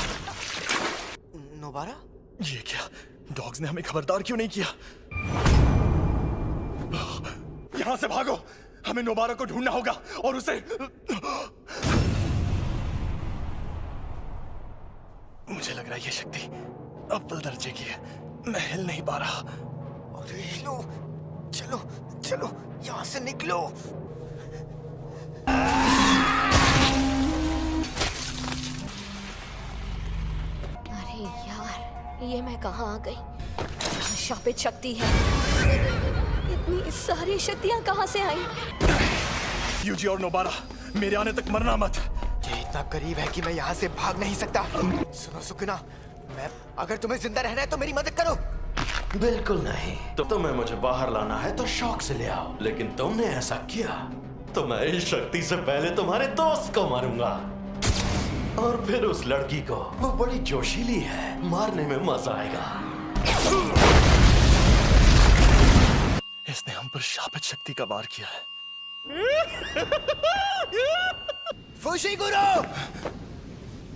B: नोबारा?
F: ये क्या? डॉग्स ने हमें खबरदार क्यों नहीं किया? यहां से भागो। हमें नोबारा को ढूंढना होगा और उसे। मुझे लग रहा है ये शक्ति अव्वल दर्जे की है। मैं हिल नहीं पा रहा।
B: अरे हिलो, चलो चलो यहाँ से निकलो।
I: अरे यार, ये मैं कहाँ आ गई? शापित शक्ति है। इतनी सारी शक्तियाँ कहाँ से आई?
F: यूजी और नोबारा, मेरे आने तक मरना मत।
B: ये इतना करीब है कि मैं यहाँ से भाग नहीं सकता। सुनो सुकुना, मैं अगर तुम्हें जिंदा रहना है तो मेरी मदद करो।
G: बिल्कुल नहीं। तो तुम्हें मुझे बाहर लाना है तो शौक से ले आओ, लेकिन तुमने ऐसा किया तो मैं इस शक्ति से पहले तुम्हारे दोस्त को मारूंगा, और फिर उस लड़की को। वो बड़ी जोशीली है, मारने में मजा आएगा।
F: इसने हम पर शापित शक्ति का वार किया है।
B: फुशीगुरो,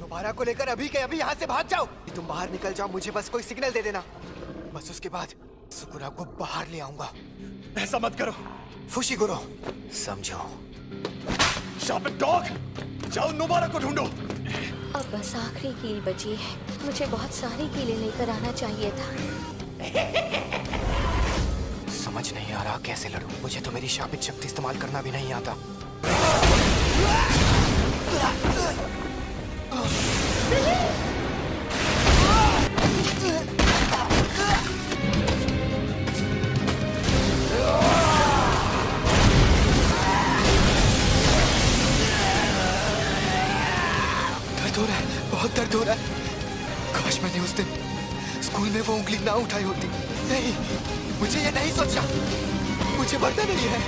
B: नोबारा को लेकर अभी के अभी यहाँ से भाग जाओ। तुम बाहर निकल जाओ, मुझे बस कोई सिग्नल दे देना। बस उसके बाद सुकुना को बाहर ले आऊंगा।
F: ऐसा मत करो
B: फुशीगुरो, समझो।
F: शापित डॉग, जाओ नोबारा को ढूंढो।
I: अब बस आखिरी कील बची है। मुझे बहुत सारी कीलें लेकर आना चाहिए था।
B: समझ नहीं आ रहा कैसे लड़ूं। मुझे तो मेरी शापित शक्ति इस्तेमाल करना भी नहीं आता। दर्द हो रहा है, बहुत दर्द हो रहा है। काश मैंने उस दिन स्कूल में वो उंगली ना उठाई होती। नहीं, मुझे ये नहीं सोचना। मुझे मरना नहीं है।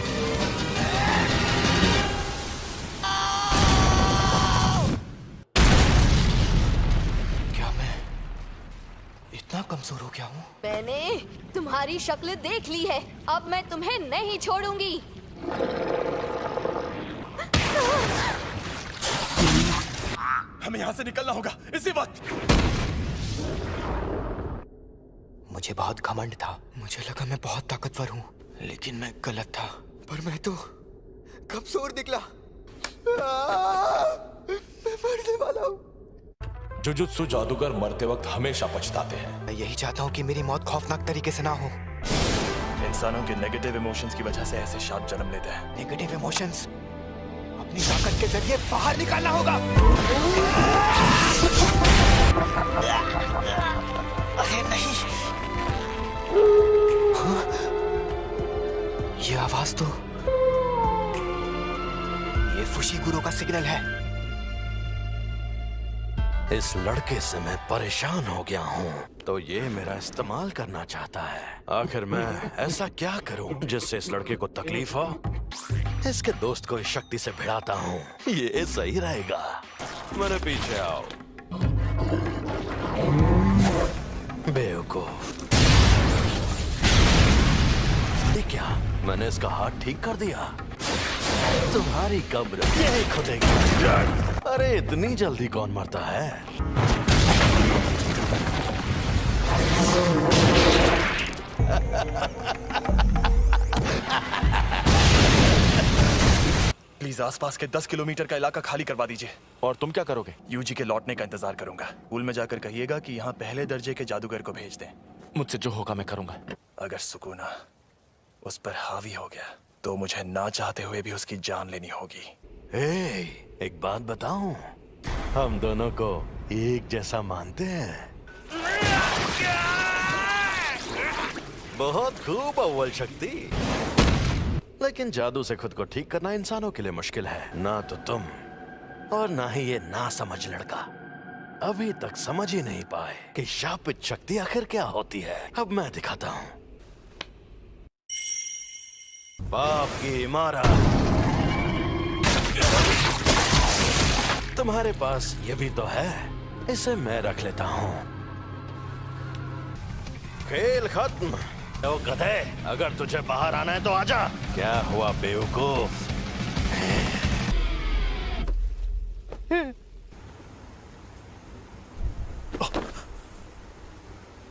B: क्या मैं इतना कमजोर हो गया हूँ?
I: मैंने तुम्हारी शक्ल देख ली है, अब मैं तुम्हें नहीं छोड़ूंगी।
F: हमें यहाँ से निकलना होगा इसी वक्त।
B: मुझे बहुत घमंड था। मुझे लगा मैं बहुत ताकतवर हूँ, लेकिन मैं गलत था। पर मैं तो कमजोर निकला। मैं मरने वाला हूँ।
J: जुजुत्सु जादूगर मरते वक्त हमेशा पछताते हैं।
B: मैं यही चाहता हूँ कि मेरी मौत खौफनाक तरीके से ना हो।
F: इंसानों के नेगेटिव इमोशंस की वजह से ऐसे शाप जन्म लेते हैं।
B: नेगेटिव इमोशंस अपनी ताकत के जरिए बाहर निकालना होगा। अरे नहीं, हाँ? ये आवाज तो ये फुशीगुरो का सिग्नल है।
G: इस लड़के से मैं परेशान हो गया हूँ, तो ये मेरा इस्तेमाल करना चाहता है। आखिर मैं ऐसा क्या करूँ जिससे इस लड़के को तकलीफ हो? इसके दोस्त को इस शक्ति से भिड़ाता हूँ, ये सही रहेगा। मेरे पीछे आओ बेवकूफ। ये क्या, मैंने इसका हाथ ठीक कर दिया? तुम्हारी कब्र यही खुदेगी। अरे इतनी जल्दी कौन मरता है?
F: प्लीज आसपास के 10 किलोमीटर का इलाका खाली करवा दीजिए।
J: और तुम क्या करोगे?
F: यूजी के लौटने का इंतजार करूंगा। स्कूल में जाकर कहिएगा कि यहाँ पहले दर्जे के जादूगर को भेज दें।
J: मुझसे जो होगा मैं करूंगा।
F: अगर सुकूना उस पर हावी हो गया तो मुझे ना चाहते हुए भी उसकी जान लेनी होगी।
G: एक बात बताऊं, हम दोनों को एक जैसा मानते हैं। बहुत खूब अव्वल शक्ति, लेकिन जादू से खुद को ठीक करना इंसानों के लिए मुश्किल है। ना तो तुम और ना ही ये ना समझ लड़का अभी तक समझ ही नहीं पाए कि शापित शक्ति आखिर क्या होती है। अब मैं दिखाता हूं। बाप की इमारत। तुम्हारे पास ये भी तो है, इसे मैं रख लेता हूं। खेल खत्म। तो गधे, अगर तुझे बाहर आना है तो आजा। क्या हुआ बेवकूफ?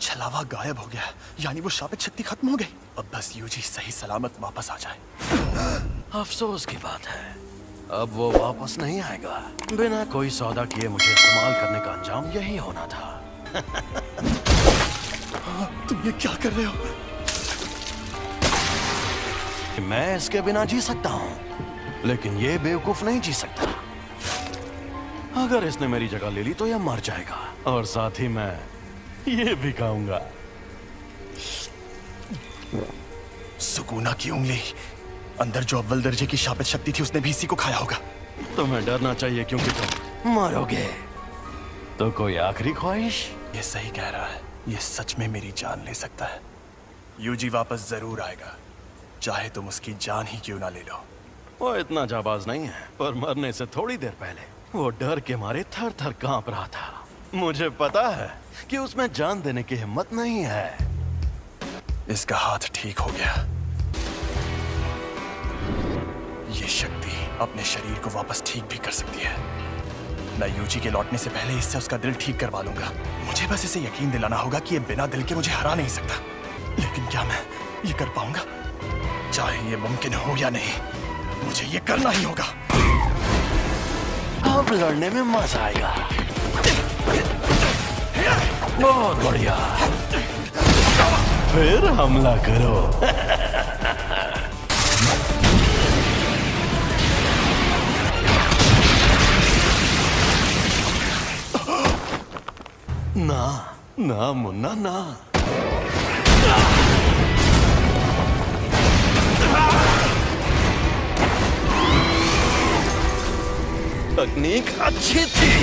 F: छलावा गायब हो गया, यानी वो शापित शक्ति खत्म हो गई। अब बस यूजी सही सलामत वापस आ जाए।
G: अफसोस की बात है, अब वो वापस नहीं आएगा। बिना कोई सौदा किए मुझे इस्तेमाल करने का अंजाम यही होना था।
F: तुम ये क्या कर रहे हो?
G: मैं इसके बिना जी सकता हूं, लेकिन ये बेवकूफ नहीं जी सकता। अगर इसने मेरी जगह ले ली तो यह मर जाएगा, और साथ ही मैं ये भी खाऊंगा।
F: सुकूना की उंगली, अंदर जो अव्वल दर्जे की शापित शक्ति थी उसने भी इसी को खाया होगा।
G: तुम्हें डरना चाहिए क्योंकि तुम मरोगे। तो कोई आखिरी ख्वाहिश?
F: ये सही कह रहा है, ये सच में मेरी जान ले सकता है। यूजी वापस जरूर आएगा, चाहे तुम उसकी जान ही क्यों ना ले लो।
G: वो इतना जाबाज नहीं है, पर मरने से थोड़ी देर पहले वो डर के मारे थर थर कांप रहा था। मुझे पता है कि उसमें जान देने की हिम्मत नहीं है।
F: इसका हाथ ठीक हो गया। ये शक्ति अपने शरीर को वापस ठीक भी कर सकती है। मैं यूजी के लौटने से पहले इससे उसका दिल ठीक करवा लूंगा। मुझे बस इसे यकीन दिलाना होगा कि ये बिना दिल के मुझे हरा नहीं सकता। लेकिन क्या मैं ये कर पाऊंगा? चाहे ये मुमकिन हो या नहीं, मुझे ये करना ही होगा।
G: अब लड़ने में मजा आएगा। बहुत बढ़िया, फिर हमला करो। ना ना मुन्ना ना। तकनीक अच्छी थी।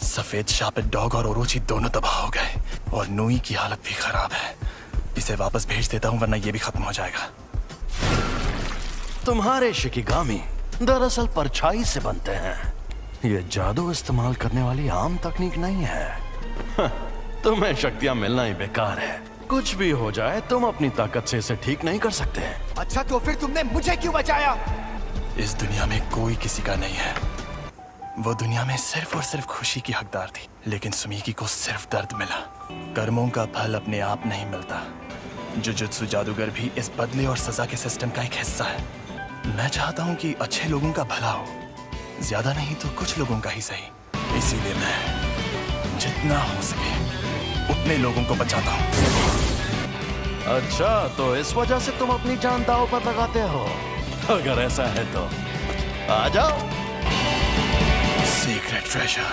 F: सफेद शापित डॉग और ओरोची दोनों तबाह हो गए, और नूई की हालत भी खराब है। इसे वापस भेज देता हूँ, वरना ये भी खत्म हो जाएगा।
G: तुम्हारे शिकिगामी दरअसल परछाई से बनते हैं। ये जादू इस्तेमाल करने वाली आम तकनीक नहीं है। तुम्हें शक्तियां मिलना ही बेकार है। कुछ भी हो जाए, तुम अपनी ताकत से इसे ठीक नहीं कर सकते।
B: अच्छा, तो फिर तुमने मुझे क्यों बचाया?
F: इस दुनिया में कोई किसी का नहीं है। वो दुनिया में सिर्फ और सिर्फ खुशी की हकदार थी, लेकिन सुमीकी को सिर्फ दर्द मिला। कर्मों का फल अपने आप नहीं मिलता। जुजुत्सु जादूगर भी इस बदले और सजा के सिस्टम का एक हिस्सा है। मैं चाहता हूँ कि अच्छे लोगों का भला हो, ज्यादा नहीं तो कुछ लोगों का ही सही। इसीलिए मैं जितना हो सके उतने लोगों को बचाता हूँ।
G: अच्छा, तो इस वजह से तुम अपनी जान दांव पर लगाते हो? अगर ऐसा है तो आ जाओ।
F: Secret treasure.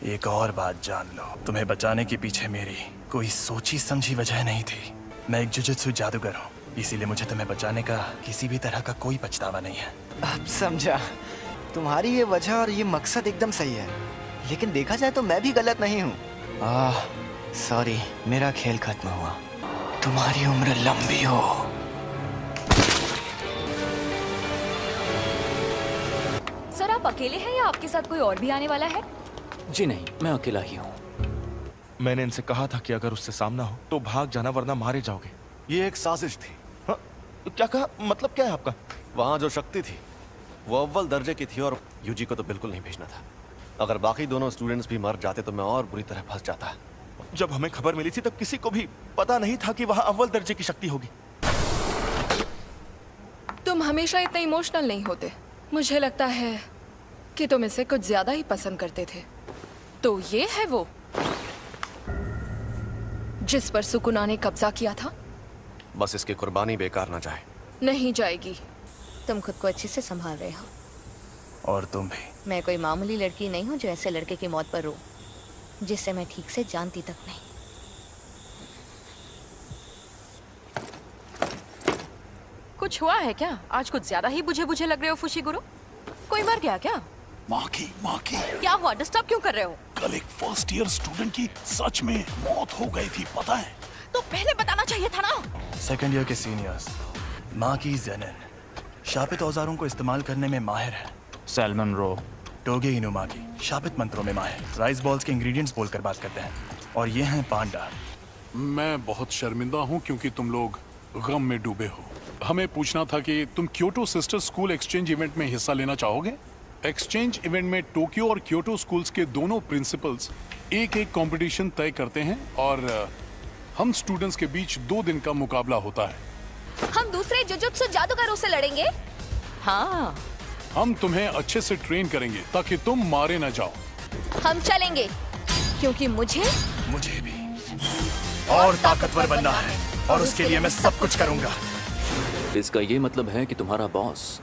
F: एक और बात जान लो, तुम्हें बचाने के पीछे मेरी कोई सोची समझी वजह नहीं थी। मैं एक जुजुत्सु जादूगर हूँ, इसीलिए मुझे तुम्हें बचाने का किसी भी तरह का कोई पछतावा नहीं है।
B: अब समझा। तुम्हारी ये वजह और ये मकसद एकदम सही है, लेकिन देखा जाए तो मैं भी गलत नहीं हूँ। सॉरी, मेरा खेल खत्म हुआ। तुम्हारी उम्र लंबी हो।
M: सर, आप अकेले हैं या आपके साथ कोई और भी आने वाला है?
D: जी नहीं, मैं अकेला ही हूँ।
N: मैंने इनसे कहा था कि अगर उससे सामना हो तो भाग जाना, वरना मारे जाओगे।
A: ये एक साजिश थी।
N: हाँ, क्या कहा? मतलब क्या है आपका?
A: वहां जो शक्ति थी वो अव्वल दर्जे की थी, और यूजी को तो बिल्कुल नहीं भेजना था। अगर बाकी दोनों स्टूडेंट्स भी मर जाते तो मैं और बुरी तरह फंस जाता।
N: जब हमें खबर मिली थी तब किसी को भी पता नहीं था कि वहां अव्वल दर्जे की शक्ति होगी।
O: तुम हमेशा इतने इमोशनल नहीं होते। मुझे लगता है कि तुम इसे कुछ ज्यादा ही पसंद करते थे। तो ये है वो जिस पर सुकुना ने कब्जा किया था?
A: बस इसकी कुर्बानी बेकार ना जाए।
O: नहीं जाएगी।
I: तुम खुद को अच्छे से संभाल रहे हो।
F: और तुम भी।
I: मैं कोई मामूली लड़की नहीं हूँ जो ऐसे लड़के की मौत पर रो, जिसे मैं ठीक से जानती तक नहीं।
M: कुछ हुआ है क्या? आज कुछ ज्यादा ही बुझे बुझे लग रहे हो फुशिगुरु। कोई मर गया क्या?
P: माँ की
M: क्या हुआ? डिस्टर्ब क्यों कर रहे हो?
P: कल एक फर्स्ट ईयर स्टूडेंट की सच में मौत हो गई थी, पता है?
M: तो पहले बताना चाहिए था ना।
F: सेकंड ईयर के सीनियर्स माँ की जेनेन शापित औजारों को इस्तेमाल करने में माहिर है।
K: सैल्मन रो
F: टोगे इनुमा की शापित मंत्रों में माहिर। राइस बॉल्स के इंग्रेडिएंट्स बोलकर बात करते हैं। और ये हैं पांडा।
P: मैं बहुत शर्मिंदा हूँ क्योंकि तुम लोग गम में डूबे हो। हमें पूछना था कि तुम Kyoto sister school exchange event में हिस्सा लेना चाहोगे? एक्सचेंज इवेंट में टोक्यो और क्योटो स्कूल्स के दोनों प्रिंसिपल्स एक कंपटीशन तय करते हैं और हम स्टूडेंट्स के बीच 2 दिन का मुकाबला होता है।
I: हम दूसरे जुजुत्सु जादूगरों से लड़ेंगे?
M: हाँ।
P: हम तुम्हें अच्छे से ट्रेन करेंगे ताकि तुम मारे न जाओ।
I: हम चलेंगे क्योंकि मुझे
F: भी और ताकतवर बनना है और उसके लिए मैं सब कुछ करूंगा।
D: इसका ये मतलब है कि तुम्हारा बॉस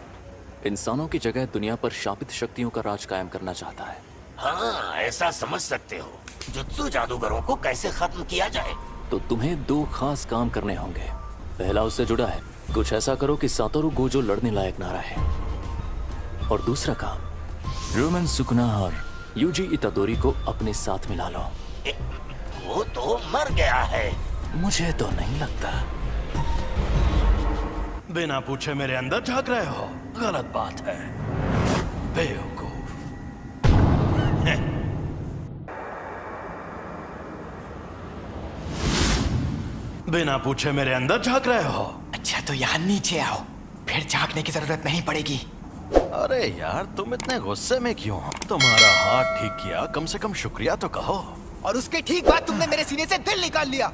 D: इंसानों की जगह दुनिया पर शापित शक्तियों का राज कायम करना चाहता है।
Q: हाँ, ऐसा समझ सकते हो। जुत्सु जादूगरों को कैसे खत्म किया जाए?
D: तो तुम्हें 2 खास काम करने होंगे। पहला उससे जुड़ा है, कुछ ऐसा करो कि सातोरु गोजो लड़ने लायक ना रहे। और दूसरा काम, रोमन सुकुना और यूजी इतादोरी को अपने साथ मिला लो।
Q: वो तो मर गया है।
D: मुझे तो नहीं लगता।
G: बिना पूछे मेरे अंदर झांक रहे हो, गलत बात है, बेवकूफ। बिना पूछे मेरे अंदर झांक रहे हो।
B: अच्छा तो यहाँ नीचे आओ, फिर झांकने की जरूरत नहीं पड़ेगी।
G: अरे यार, तुम इतने गुस्से में क्यों हो? तुम्हारा हाथ ठीक किया, कम से कम शुक्रिया तो कहो।
B: और उसके ठीक बाद तुमने मेरे सीने से दिल निकाल लिया।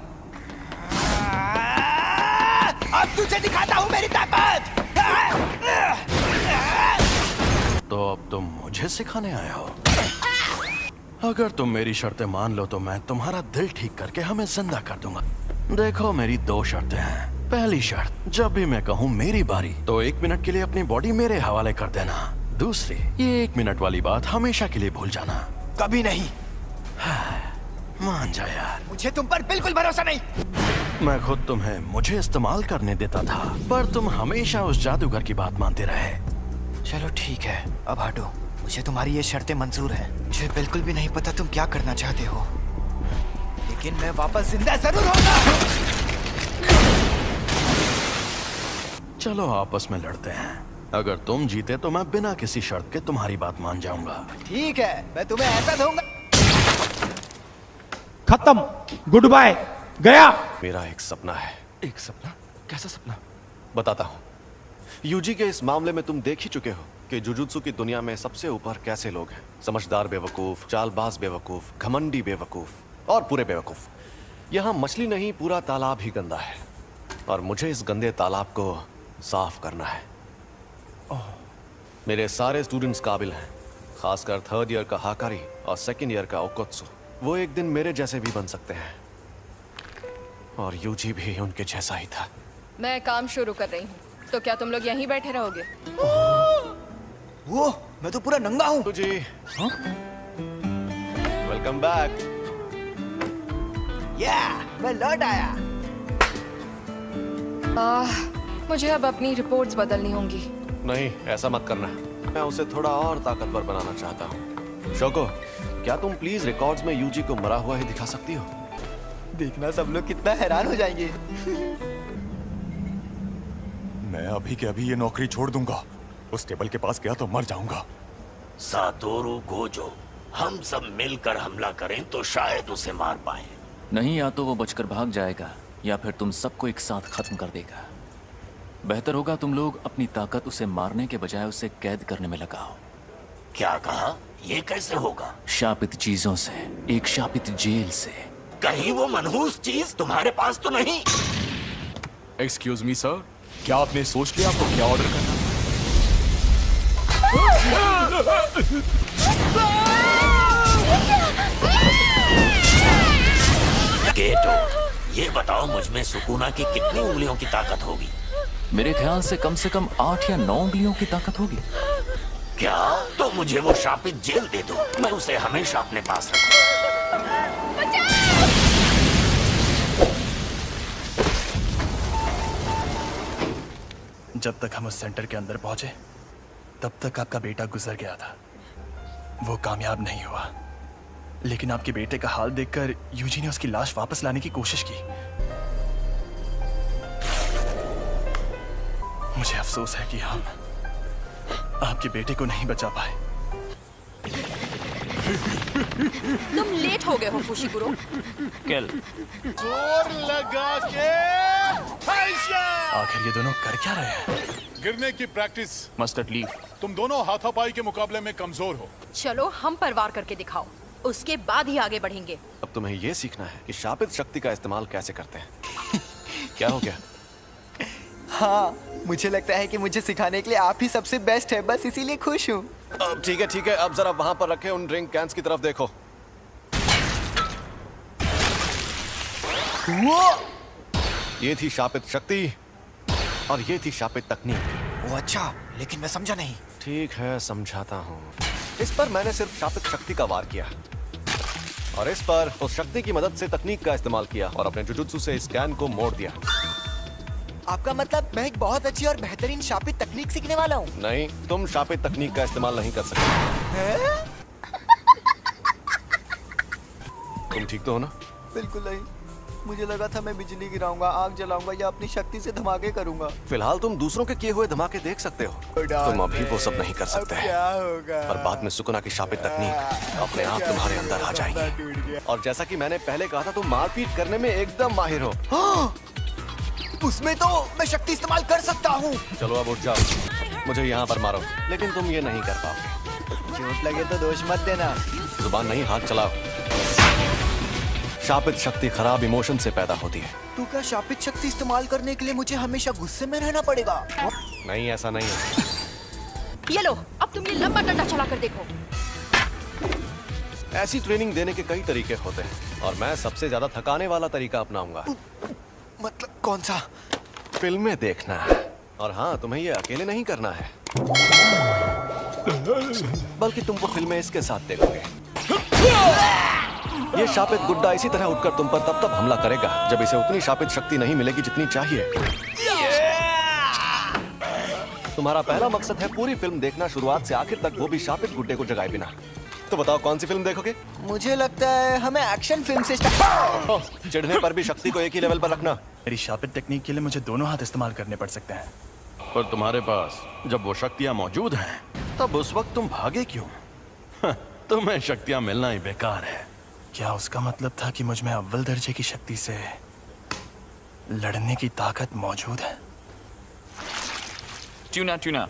B: अब तुझे दिखाता हूँ मेरी ताकत।
G: तो अब तुम मुझे सिखाने आए हो? अगर तुम मेरी शर्तें मान लो तो मैं तुम्हारा दिल ठीक करके हमें जिंदा कर दूंगा। देखो, मेरी 2 शर्तें हैं। पहली शर्त, जब भी मैं कहूँ मेरी बारी तो 1 मिनट के लिए अपनी बॉडी मेरे हवाले कर देना। दूसरी, ये 1 मिनट वाली बात हमेशा के लिए भूल जाना।
B: कभी नहीं।
G: मान जा यार।
B: मुझे तुम पर बिल्कुल भरोसा नहीं।
G: मैं खुद तुम्हें मुझे इस्तेमाल करने देता था, पर तुम हमेशा उस जादूगर की बात मानते रहे।
B: चलो ठीक है, अब हटो। मुझे तुम्हारी ये शर्तें मंजूर है। मुझे बिल्कुल भी नहीं पता तुम क्या करना चाहते हो, लेकिन मैं वापस जिंदा जरूर होगा।
G: चलो आपस में लड़ते हैं। अगर तुम जीते तो मैं बिना किसी शर्त के तुम्हारी बात मान जाऊंगा।
B: ठीक है, मैं तुम्हें ऐसा दूंगा।
R: खत्म, गुड बाय, गया।
A: मेरा एक सपना है। एक सपना? कैसा सपना? बताता हूँ। यूजी के इस मामले में तुम देख ही चुके हो कि जुजुत्सु की दुनिया में सबसे ऊपर कैसे लोग हैं। समझदार बेवकूफ, चालबाज बेवकूफ, घमंडी बेवकूफ और पूरे बेवकूफ। यहाँ मछली नहीं, पूरा तालाब ही गंदा है और मुझे इस गंदे तालाब को साफ करना है। मेरे सारे स्टूडेंट्स काबिल हैं, खासकर 3rd ईयर का हाकारी और 2nd ईयर का ओकोत्सु। वो एक दिन मेरे जैसे भी बन सकते हैं और यूजी भी उनके जैसा ही था।
O: मैं काम शुरू कर रही हूँ, तो क्या तुम लोग यहीं बैठे रहोगे?
B: वो, मैं तो पूरा नंगा हूँ।
A: जी, वेलकम बैक।
B: मैं लौट आया।
O: मुझे अब अपनी रिपोर्ट्स बदलनी होंगी।
A: नहीं, ऐसा मत करना। मैं उसे थोड़ा और ताकतवर बनाना चाहता हूँ। शोको, क्या तुम प्लीज रिकॉर्ड्स में यूजी को मरा हुआ ही दिखा सकती हो?
B: देखना सब लोग कितना हैरान हो जाएंगे।
N: मैं अभी के अभी ये नौकरी छोड़ दूंगा। उस टेबल के पास गया तो मर जाऊंगा।
Q: सातोरु गोजो, हम सब मिलकर हमला करें तो शायद उसे मार पाए।
D: नहीं, या तो वो बचकर भाग जाएगा या फिर तुम सबको एक साथ खत्म कर देगा। बेहतर होगा तुम लोग अपनी ताकत उसे मारने के बजाय उसे कैद करने में लगाओ।
Q: क्या कहा? ये कैसे होगा?
D: शापित चीजों से, एक शापित जेल से।
Q: कहीं वो मनहूस चीज तुम्हारे पास तो नहीं?
K: एक्सक्यूज मी सर, क्या आपने सोच लिया आपको क्या ऑर्डर करना?
Q: गेटो, ये बताओ मुझ में सुकूना की कितनी उंगलियों की ताकत होगी?
S: मेरे ख्याल से कम 8 या 9 उंगलियों की ताकत होगी।
Q: क्या? तो मुझे वो शापित जेल दे दो, मैं उसे हमेशा अपने पास रखूंगा।
F: जब तक हम उस सेंटर के अंदर पहुंचे तब तक आपका बेटा गुजर गया था। वो कामयाब नहीं हुआ, लेकिन आपके बेटे का हाल देखकर यूजी ने उसकी लाश वापस लाने की कोशिश की। मुझे अफसोस है कि हम आपके बेटे को नहीं बचा पाए।
M: तुम लेट हो गए हो फुशिगुरो।
S: किल।
K: जोर लगा के
F: आखिर ये दोनों कर क्या रहे हैं?
P: गिरने की प्रैक्टिस।
S: Mustard leaf.
P: तुम दोनों हाथापाई के मुकाबले में कमजोर हो।
M: चलो हम पर वार करके दिखाओ, उसके बाद ही आगे बढ़ेंगे।
A: अब तुम्हें ये सीखना है कि शापित शक्ति का इस्तेमाल कैसे करते हैं। क्या हो गया?
B: हाँ, मुझे लगता है कि मुझे सिखाने के लिए आप ही सबसे बेस्ट है, बस इसीलिए खुश हूँ।
A: ठीक है, अब जरा वहां पर रखे उन ड्रिंक कैंस की तरफ देखो। ये थी शापित शक्ति और ये थी शापित तकनीक।
B: वो अच्छा, लेकिन मैं समझा नहीं।
A: ठीक है, समझाता हूँ। इस पर मैंने सिर्फ शापित शक्ति का वार किया और इस पर उस शक्ति की मदद से तकनीक का इस्तेमाल किया और अपने जुजुत्सु से इस कैन को मोड़ दिया।
B: आपका मतलब मैं एक बहुत अच्छी और बेहतरीन शापित तकनीक सीखने वाला हूँ?
A: नहीं, तुम शापित तकनीक का इस्तेमाल नहीं कर सकते। तुम ठीक तो हो ना?
B: बिल्कुल नहीं, मुझे लगा था मैं बिजली गिराऊंगा, आग जलाऊंगा या अपनी शक्ति से धमाके करूंगा।
A: फिलहाल तुम दूसरों के किए हुए धमाके देख सकते हो, तुम अभी वो सब नहीं कर सकते।
B: क्या होगा?
A: और बाद में सुकुना की शापित तकनीक अपने आप तुम्हारे अंदर आ जाएगी। और जैसा कि मैंने पहले कहा था, तुम मारपीट करने में एकदम माहिर हो।
B: हाँ, उसमें तो मैं शक्ति इस्तेमाल कर सकता हूँ।
A: चलो अब उठ जाओ, मुझे यहाँ पर मारो, लेकिन तुम ये नहीं कर पाओगे।
B: चोट लगे तो दोष मत देना।
A: जुबान नहीं, हाथ चलाओ। शापित शक्ति खराब इमोशन से पैदा होती है।
B: तो क्या शापित शक्ति इस्तेमाल करने के लिए मुझे हमेशा गुस्से में रहना पड़ेगा?
A: नहीं, ऐसा नहीं है।
M: ये लो, अब तुम ये लंबा डंडा चला कर देखो।
A: ऐसी ट्रेनिंग देने के कई तरीके होते हैं और मैं सबसे ज्यादा थकाने वाला तरीका अपनाऊंगा।
B: मतलब कौन सा?
A: फिल्में देखना है। और हाँ, तुम्हें ये अकेले नहीं करना है, बल्कि तुम वो फिल्में इसके साथ देखोगे। ये शापित गुड्डा इसी तरह उठकर तुम पर तब हमला करेगा जब इसे उतनी शापित शक्ति नहीं मिलेगी जितनी चाहिए। तुम्हारा पहला मकसद है पूरी फिल्म देखना शुरुआत से आखिर तक, वो भी शापित गुड्डे को जगाए बिना। तो बताओ कौन सी फिल्म देखोगे?
B: मुझे लगता है हमें एक्शन फिल्म से स्टार्ट।
A: चिढ़ने पर भी शक्ति को एक ही लेवल पर रखना।
F: मेरी शापित टेक्निक के लिए मुझे दोनों हाथ इस्तेमाल करने पड़ सकते हैं।
G: पर तुम्हारे पास जब वो शक्तियां मौजूद हैं, तब उस वक्त तुम भागे क्यों? तुम्हें शक्तियां मिलना ही बेकार है।
F: क्या उसका मतलब था कि मुझ में अव्वल दर्जे की शक्ति से लड़ने की ताकत मौजूद है?
S: ट्यूना।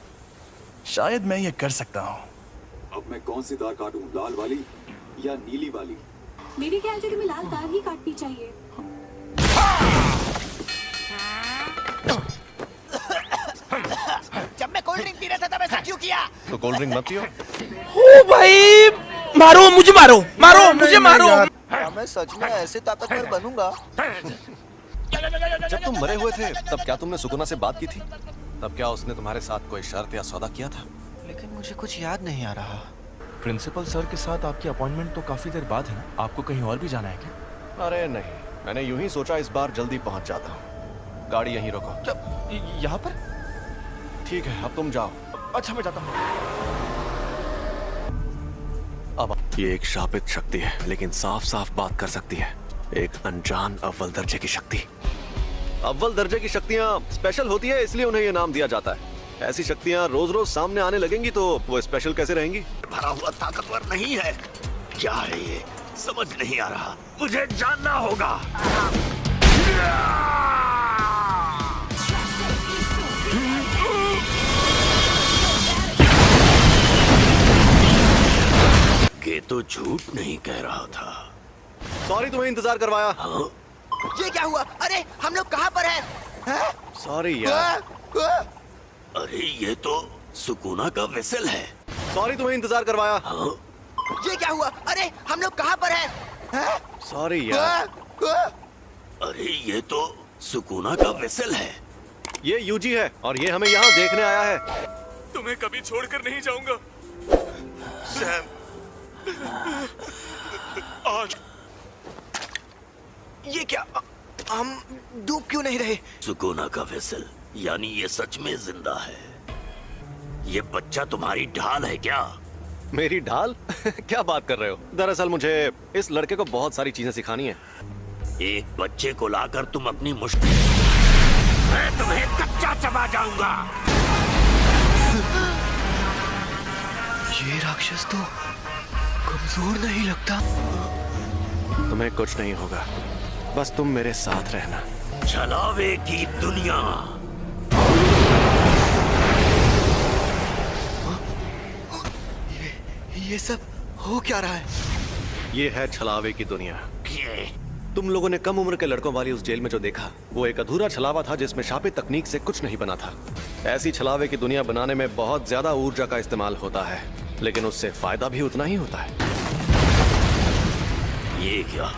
F: शायद मैं ये कर सकता हूँ।
T: अब मैं कौन सी तार काटूं, लाल वाली या नीली वाली?
U: मेरे ख्याल से तुम्हें लाल तार ही काटनी चाहिए।
B: जब मैं कोल्ड ड्रिंक पी रहा था तब ऐसा क्यों किया?
A: तो कोल्ड ड्रिंक मत पियो।
R: ओ भाई, मारो मुझे, मारो मुझे, मारो।
B: मैं सच में ऐसे ताकतवर बनूंगा।
A: जब तुम मरे हुए थे तब क्या तुमने सुकुना से बात की थी? तब क्या उसने तुम्हारे साथ कोई शर्त या सौदा किया था?
B: लेकिन मुझे कुछ याद नहीं आ रहा।
K: प्रिंसिपल सर के साथ आपकी अपॉइंटमेंट तो काफी देर बाद है ना? आपको कहीं और भी जाना है क्या?
A: अरे नहीं, मैंने यूं ही सोचा इस बार जल्दी पहुंच जाता हूँ। गाड़ी यहीं रोको।
K: यहाँ पर?
A: ठीक है, अब तुम जाओ।
K: अच्छा, मैं जाता हूँ।
A: अब ये एक शापित शक्ति है, लेकिन साफ साफ बात कर सकती है। एक अनजान अव्वल दर्जे की शक्ति। अव्वल दर्जे की शक्तियाँ स्पेशल होती है, इसलिए उन्हें ये नाम दिया जाता है। ऐसी शक्तियाँ रोज रोज सामने आने लगेंगी तो वो स्पेशल कैसे रहेंगी?
Q: भरा हुआ ताकतवर नहीं है। क्या है ये? समझ नहीं आ रहा, मुझे जानना होगा। ये तो झूठ नहीं कह रहा था।
A: सॉरी, तुम्हें इंतजार करवाया।
B: ये क्या हुआ? अरे हम लोग कहाँ पर हैं?
A: सॉरी यार।
Q: अरे ये तो सुकुना का वेसल है।
A: सॉरी, तुम्हें इंतजार करवाया।
B: ये क्या हुआ? अरे हम लोग कहाँ पर हैं?
A: सॉरी यार।
Q: अरे ये तो सुकूना का वेसल है।
A: ये यूजी है और ये हमें यहाँ देखने आया है।
F: तुम्हें कभी छोड़कर नहीं जाऊंगा सैम। आज
B: ये क्या, हम डूब क्यों नहीं रहे?
Q: सुकूना का वेसल, यानी ये सच में जिंदा है। ये बच्चा तुम्हारी ढाल है क्या?
A: मेरी ढाल? क्या बात कर रहे हो? दरअसल मुझे इस लड़के को बहुत सारी चीजें सिखानी है।
Q: एक बच्चे को लाकर तुम अपनी मुश्किल, मैं तुम्हें कच्चा चबा जाऊंगा।
B: ये राक्षस तो कमजोर नहीं लगता।
A: तुम्हें कुछ नहीं होगा, बस तुम मेरे साथ रहना।
Q: छलावे की दुनिया।
B: ये सब हो क्या रहा है?
A: ये है छलावे की दुनिया। तुम लोगों ने कम उम्र के लड़कों वाली उस जेल में जो देखा, वो एक अधूरा छलावा था जिसमें शापित तकनीक से कुछ नहीं बना था। ऐसी छलावे की दुनिया बनाने में बहुत ज्यादा ऊर्जा का इस्तेमाल होता है, लेकिन उससे फायदा भी उतना ही होता है।
Q: ये क्या,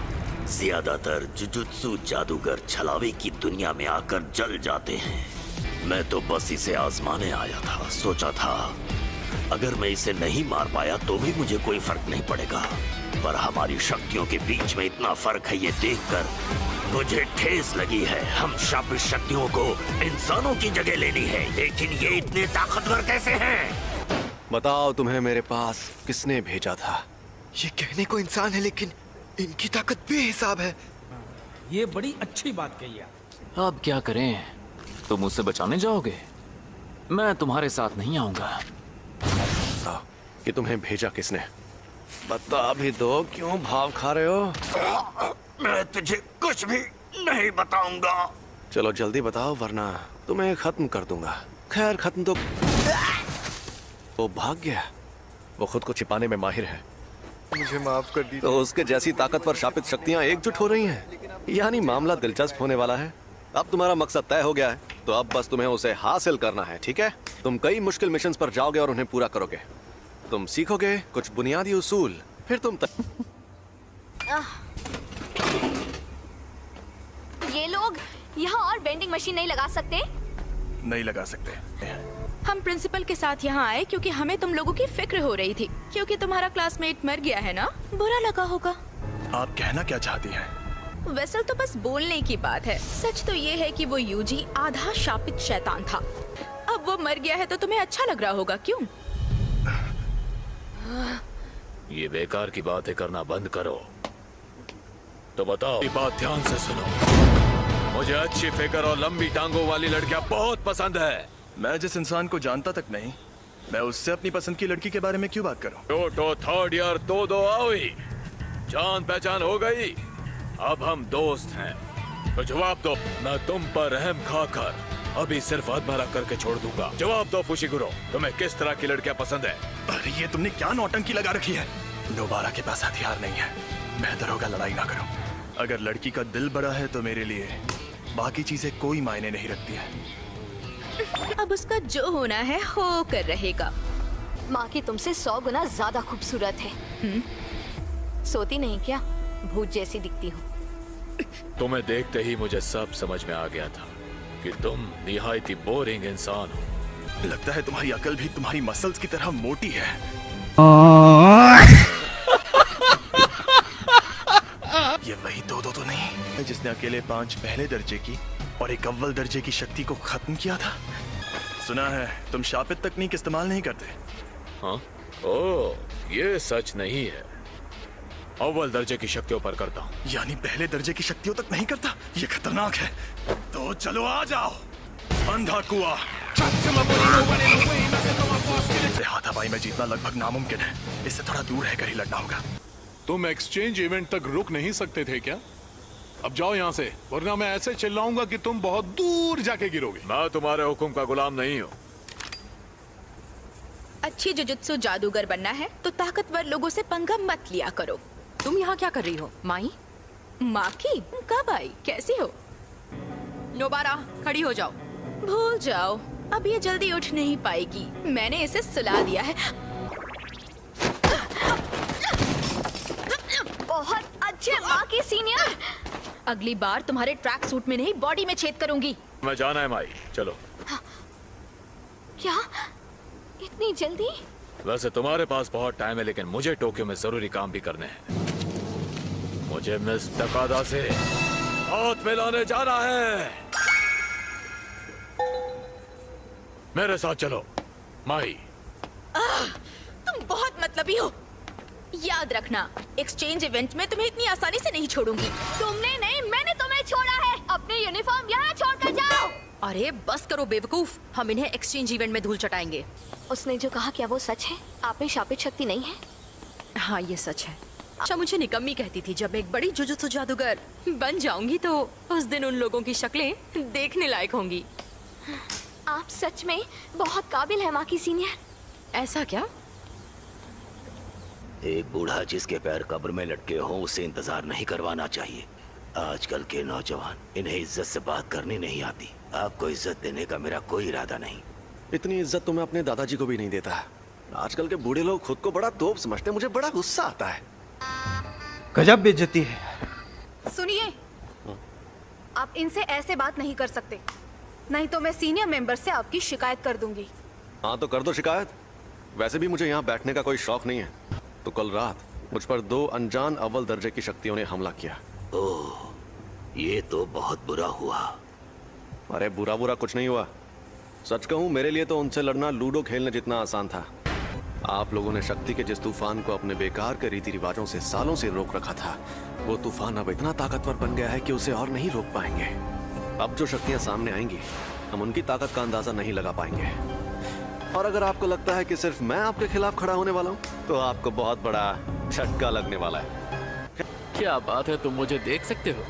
Q: ज्यादातर जुजुत्सु जादूगर छलावे की दुनिया में आकर जल जाते हैं। मैं तो बस इसे आजमाने आया था। सोचा था अगर मैं इसे नहीं मार पाया तो भी मुझे कोई फर्क नहीं पड़ेगा, पर हमारी शक्तियों के बीच में इतना फर्क है, ये देखकर मुझे ठेस लगी है। हम शापित शक्तियों को इंसानों की जगह लेनी है, लेकिन ये इतने ताकतवर कैसे हैं?
A: बताओ, तुम्हें मेरे पास किसने भेजा था?
B: ये कहने को इंसान है, लेकिन इनकी ताकत बेहिसाब है।
R: ये बड़ी अच्छी बात कही है।
S: अब क्या करें? तुम मुझसे बचाने जाओगे? मैं तुम्हारे साथ नहीं आऊंगा।
A: कि तुम्हें भेजा किसने? बता भी दो, क्यों भाव खा रहे हो?
Q: मैं तुझे कुछ भी नहीं बताऊंगा।
A: चलो जल्दी बताओ, वरना तुम्हें खत्म कर दूंगा। खैर, खत्म तो वो भाग गया। वो खुद को छिपाने में माहिर है।
B: मुझे माफ कर दीजिए।
A: तो उसके जैसी ताकतवर शापित शक्तियां एकजुट हो रही हैं। यानी मामला दिलचस्प होने वाला है। अब तुम्हारा मकसद तय हो गया है, तो अब बस तुम्हें उसे हासिल करना है, ठीक है? तुम कई मुश्किल मिशंस पर जाओगे और उन्हें पूरा करोगे। तुम सीखोगे कुछ बुनियादी उसूल, फिर तुम
I: ये लोग यहाँ और वेंडिंग मशीन नहीं लगा सकते?
F: नहीं लगा सकते।
M: हम प्रिंसिपल के साथ यहाँ आए क्योंकि हमें तुम लोगों की फिक्र हो रही थी, क्योंकि तुम्हारा क्लासमेट मर गया है ना? बुरा लगा होगा।
F: आप कहना क्या चाहती हैं?
M: वेसल तो बस बोलने की बात है। सच तो ये है कि वो यूजी आधा शापित शैतान था। अब वो मर गया है तो तुम्हें अच्छा लग रहा होगा, क्यों?
J: ये बेकार की बातें करना बंद करो। तो बताओ, ये बात ध्यान से सुनो। मुझे अच्छी फिगर और लंबी टांगों वाली लड़कियां बहुत पसंद है।
F: मैं जिस इंसान को जानता तक नहीं, मैं उससे अपनी पसंद की लड़की के बारे में क्यों बात करूं?
J: टोटो थर्ड ईयर तो आओई, जान पहचान हो गई। अब हम दोस्त हैं, तो जवाब दो। मैं तुम पर रहम खाकर अभी सिर्फ अधमरा करके छोड़ दूंगा। जवाब दो फुशिगुरो, तुम्हें किस तरह की लड़कियां पसंद है?
F: अरे ये तुमने क्या नौटंकी लगा रखी है? नोबारा के पास हथियार नहीं है, बेहतर होगा लड़ाई ना करो। अगर लड़की का दिल बड़ा है तो मेरे लिए बाकी चीजें कोई मायने नहीं रखती है।
M: अब उसका जो होना है हो कर रहेगा।
I: माँ की तुमसे 100 गुना ज्यादा खूबसूरत है। सोती नहीं क्या? भूत जैसी दिखती हूँ।
J: तुम्हें देखते ही मुझे सब समझ में आ गया था कि तुम निहायती बोरिंग इंसान हो।
F: लगता है तुम्हारी अकल भी तुम्हारी मसल्स की तरह मोटी है। ये वही दो तो नहीं है जिसने अकेले 5 पहले दर्जे की और एक अव्वल दर्जे की शक्ति को खत्म किया था। सुना है तुम शापित तकनीक इस्तेमाल नहीं करते।
J: हाँ? ओह, ये सच नहीं है। अव्वल दर्जे की शक्तियों पर करता हूँ।
F: यानी पहले दर्जे की शक्तियों तक नहीं करता? ये खतरनाक है। तो चलो आ जाओ। अंधा कुआं। हाथापाई में जीतना लगभग नामुमकिन है। इससे थोड़ा दूर रहकर ही लड़ना होगा।
P: तुम एक्सचेंज इवेंट तक रुक नहीं सकते थे क्या? अब जाओ यहाँ से, वरना मैं ऐसे चिल्लाऊंगा कि तुम बहुत दूर जाके गिरोगे।
J: मैं तुम्हारे हुक्म का गुलाम नहीं हूँ।
M: अच्छी जुजुत्सु जादूगर बनना है तो ताकतवर लोगों से पंगा मत लिया करो।
C: तुम यहाँ क्या कर रही हो? माई?
M: माँ की? कब आई? कैसी हो?
C: नोबारा, खड़ी हो जाओ।
M: भूल जाओ, अब ये जल्दी उठ नहीं पाएगी। मैंने इसे सुला दिया है।
I: बहुत अच्छे माँ की सीनियर।
M: अगली बार तुम्हारे ट्रैक सूट में नहीं बॉडी में छेद करूंगी।
J: मैं जाना है माई, चलो।
I: क्या इतनी जल्दी?
J: वैसे तुम्हारे पास बहुत टाइम है, लेकिन मुझे टोक्यो में जरूरी काम भी करने हैं। मुझे मिस तकादा से हाथ मिलाने जाना है। मेरे साथ चलो माई।
M: तुम बहुत मतलबी हो। याद रखना, एक्सचेंज इवेंट में तुम्हें इतनी आसानी से नहीं छोड़ूंगी।
I: तुमने नहीं, मैंने तुम्हें छोड़ा है। अपने यूनिफॉर्म यहाँ छोड़कर जाओ।
M: अरे बस करो बेवकूफ, हम इन्हें एक्सचेंज इवेंट में धूल चटाएंगे।
I: उसने जो कहा क्या वो सच है? आप में शापित शक्ति नहीं है?
M: हाँ ये सच है। अच्छा मुझे निकम्मी कहती थी, जब एक बड़ी जुजुत्सु जादूगर बन जाऊंगी तो उस दिन उन लोगों की शक्लें देखने लायक होंगी।
I: आप सच में बहुत काबिल है माकी सीनियर।
M: ऐसा क्या?
Q: एक बूढ़ा जिसके पैर कब्र में लटके हों उसे इंतजार नहीं करवाना चाहिए। आजकल के नौजवान इन्हें इज्जत से बात करनी नहीं आती। आपको इज्जत देने का मेरा कोई इरादा नहीं।
A: इतनी इज्जत तो मैं अपने दादाजी को भी नहीं देता। आजकल के बूढ़े लोग खुद को बड़ा तोप समझते हैं। मुझे बड़ा गुस्सा आता है।
H: गजब बेइज्जती है।
V: सुनिए, आप इनसे ऐसे बात नहीं कर सकते, नहीं तो मैं सीनियर मेंबर से आपकी शिकायत कर दूंगी।
A: हाँ तो कर दो शिकायत। वैसे भी मुझे यहाँ बैठने का कोई शौक नहीं है। तो कल रात मुझ पर 2 अनजान अव्वल दर्जे की शक्तियों ने हमला किया।
Q: ओह, ये तो बहुत बुरा हुआ।
A: अरे बुरा बुरा कुछ नहीं हुआ। सच कहूँ मेरे लिए तो उनसे लड़ना लूडो खेलने जितना आसान था। आप लोगों ने शक्ति के जिस तूफान को अपने बेकार के रीति रिवाजों से सालों से रोक रखा था, वो तूफान अब इतना ताकतवर बन गया है कि उसे और नहीं रोक पाएंगे। अब जो शक्तियां सामने आएंगी, हम उनकी ताकत का अंदाजा नहीं लगा पाएंगे। और अगर आपको लगता है कि सिर्फ मैं आपके खिलाफ खड़ा होने वाला हूँ, तो आपको बहुत बड़ा झटका लगने वाला है।
D: क्या बात है, तुम मुझे देख सकते हो?